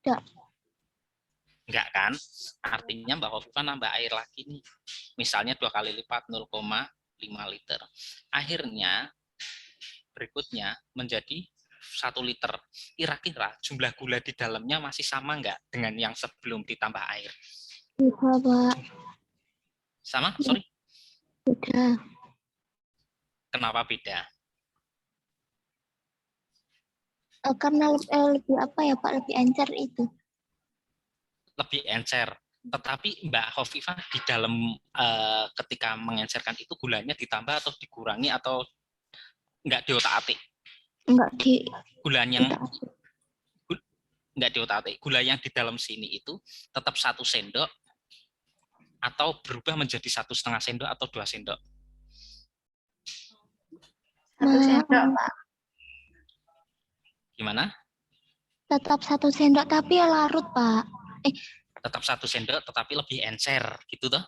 Enggak. Enggak kan? Artinya Mbak Hovifah nambah air lagi nih. Misalnya 2 kali lipat 0,5 liter. Akhirnya berikutnya menjadi 1 liter. Kira-kira jumlah gula di dalamnya masih sama nggak dengan yang sebelum ditambah air? Beda, Pak. Sama? Sorry. Beda. Kenapa beda? Karena lebih apa ya Pak, lebih encer itu. Lebih encer. Tetapi Mbak Hovifah di dalam ketika mengencerkan itu gulanya ditambah atau dikurangi atau nggak diotak-atik? Enggak di Gulanya nggak diotak-atik. Gula yang di dalam sini itu tetap 1 sendok atau berubah menjadi 1,5 sendok atau 2 sendok? 1 sendok, Pak. Gimana? Tetap 1 sendok tapi ya larut, Pak. Tetap 1 sendok tetapi lebih encer gitu toh?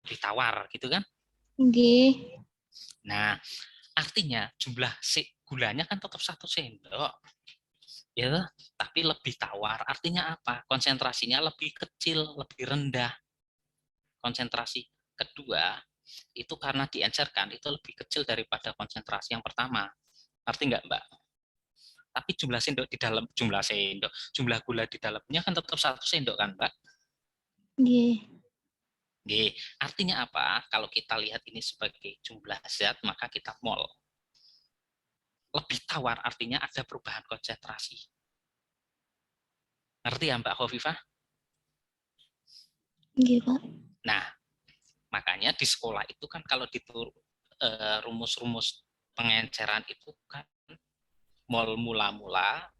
Lebih tawar gitu kan? Nggih. Nah, artinya jumlah gulanya kan tetap 1 sendok. Ya, tapi lebih tawar. Artinya apa? Konsentrasinya lebih kecil, lebih rendah. Konsentrasi kedua itu karena diencerkan itu lebih kecil daripada konsentrasi yang pertama. Arti nggak, Mbak? Tapi jumlah sendok di dalam jumlah gula di dalamnya kan tetap 1 sendok kan, Mbak? Nggih. Nggih. Artinya apa? Kalau kita lihat ini sebagai jumlah zat, maka kita mol. Lebih tawar artinya ada perubahan konsentrasi. Ngerti ya, Mbak Hovifah? Nggih, Pak. Nah, makanya di sekolah itu kan kalau rumus-rumus pengenceran itu kan mol mula-mula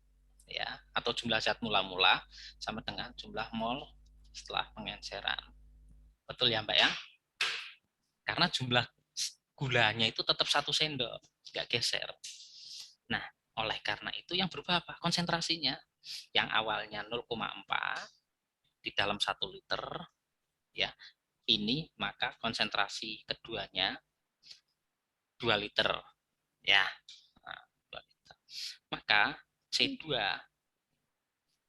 ya, atau jumlah zat mula-mula sama dengan jumlah mol setelah pengenceran. Betul ya, Mbak ya? Karena jumlah gulanya itu tetap 1 sendok, nggak geser. Nah, oleh karena itu yang berubah apa? Konsentrasinya. Yang awalnya 0,4 di dalam 1 liter, ya, ini maka konsentrasi keduanya 2 liter. Ya, nah, 2 liter. Maka C2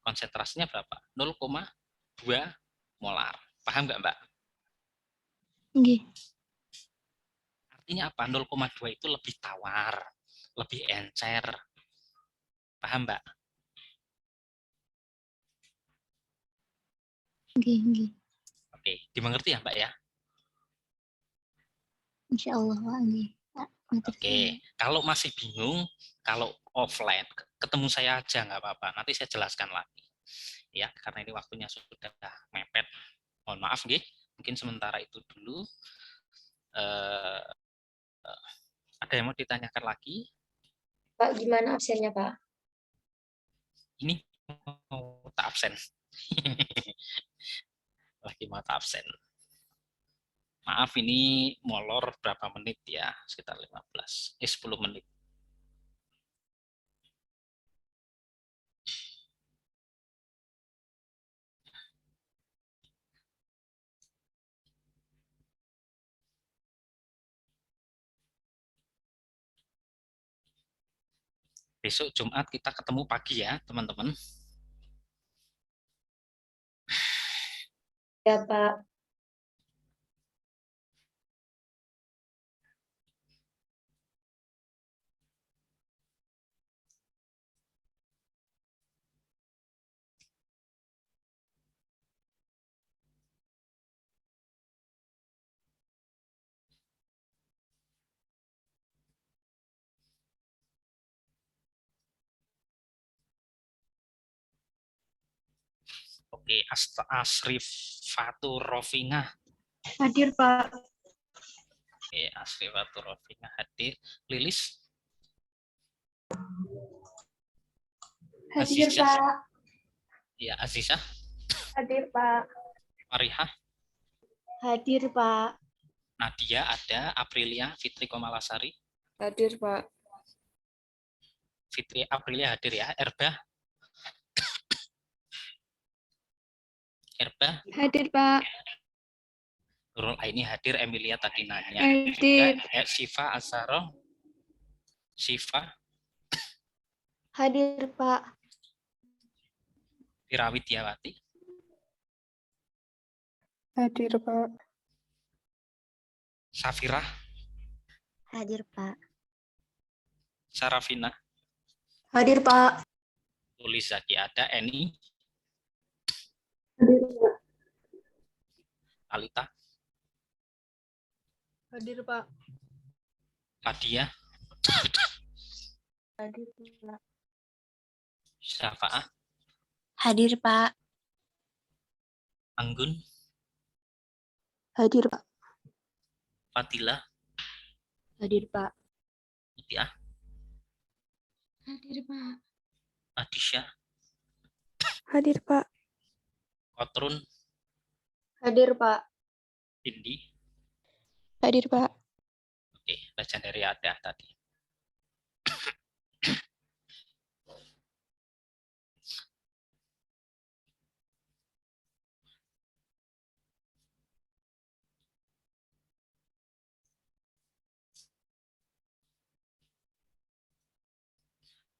konsentrasinya berapa? 0,2 molar. Paham nggak, Mbak? Nggih. Artinya apa? 0,2 itu lebih tawar, lebih encer. Paham, Mbak? Nggih. Oke, dimengerti ya, Mbak ya? Insya Allah, Pak. Nggih. Oke, kalau masih bingung, kalau offline, ketemu saya aja nggak apa-apa. Nanti saya jelaskan lagi. Ya, karena ini waktunya sudah mepet. Mohon maaf, nggih. Mungkin sementara itu dulu. Ada yang mau ditanyakan lagi? Pak, gimana absennya, Pak? Ini mau tak absen. Lagi mau tak absen. Maaf, ini molor berapa menit ya? Sekitar 10 menit. Besok Jumat kita ketemu pagi ya, teman-teman. Ya, Pak. Oke, Asrifatur Rofinah. Hadir, Pak. Oke, Asrifatul Rofina hadir. Lilis? Hadir, Azizah? Pak. Ya, Azizah. Hadir, Pak. Mariha? Hadir, Pak. Nadia ada. Aprilia, Fitri Komalasari? Hadir, Pak. Fitri, Aprilia hadir ya. Erba? Erba? Hadir, Pak. Nurul Aini hadir. Emilia tadi nanya. Hadir. Juga, Syifa Azharo? Syifa? Hadir, Pak. Tira Widiawati? Hadir, Pak. Safira? Hadir, Pak. Sarafina? Hadir, Pak. Tulis Zaki ada. Eni? Hadir, Pak. Alita? Hadir, Pak. Fadia? Hadir, Pak. Syafa'ah? Hadir, Pak. Anggun? Hadir, Pak. Fadila? Hadir, Pak. Mutiah? Hadir, Pak. Adisha? Hadir, Pak. Kotrun? Hadir, Pak. Indi? Hadir, Pak. Oke, legendary ada tadi.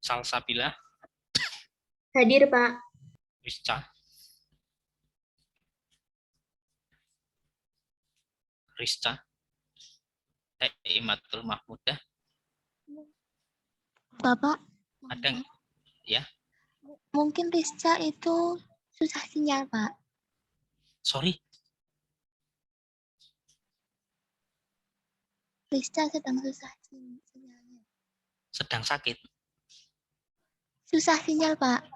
Salsabila? Hadir, Pak. Rizka? Rizka? Imatul Mahmudah? Bapak, Ada nggak? Ya, mungkin Rizka itu susah sinyal, Pak. sorry. Rizka sedang susah sinyalnya. Sedang sakit. Susah sinyal, Pak.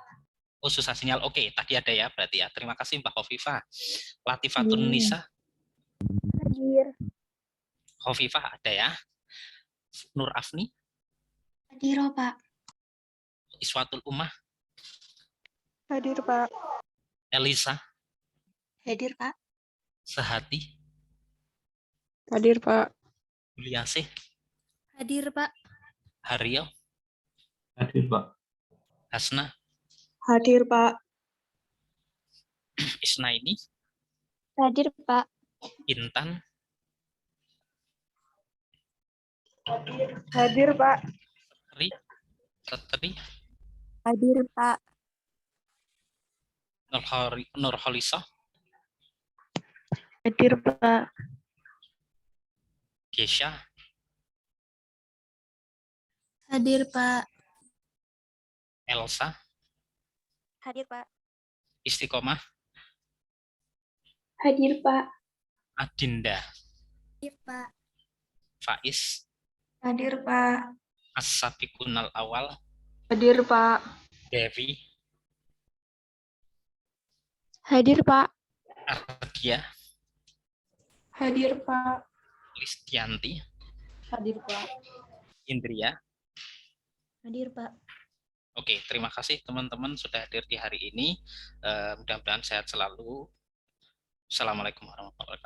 Oh, susah sinyal. Oke, tadi ada ya berarti ya. Terima kasih Mbak Khofifah. Latifatun Nisa? Hadir. Khofifah ada ya. Nur Afni? Hadir, Pak. Iswatul Ummah? Hadir, Pak. Elisa? Hadir, Pak. Sehati? Hadir, Pak. Juliasih? Hadir, Pak. Haryo? Hadir, Pak. Hasna? Hadir, Pak. Isnaini? Hadir, Pak. Intan? Hadir, Pak. Setri? Hadir, Pak. Nurholisah? Hadir, Pak. Gesha? Hadir, Pak. Elsa? Hadir, Pak. Istiqomah? Hadir, Pak. Adinda? Hadir, Pak. Faiz? Hadir, Pak. As-Sabiqunal Awal? Hadir, Pak. Devi? Hadir, Pak. Ardia? Hadir, Pak. Listianti? Hadir, Pak. Indria? Hadir, Pak. Oke, terima kasih teman-teman sudah hadir di hari ini. Mudah-mudahan sehat selalu. Assalamualaikum warahmatullahi wabarakatuh.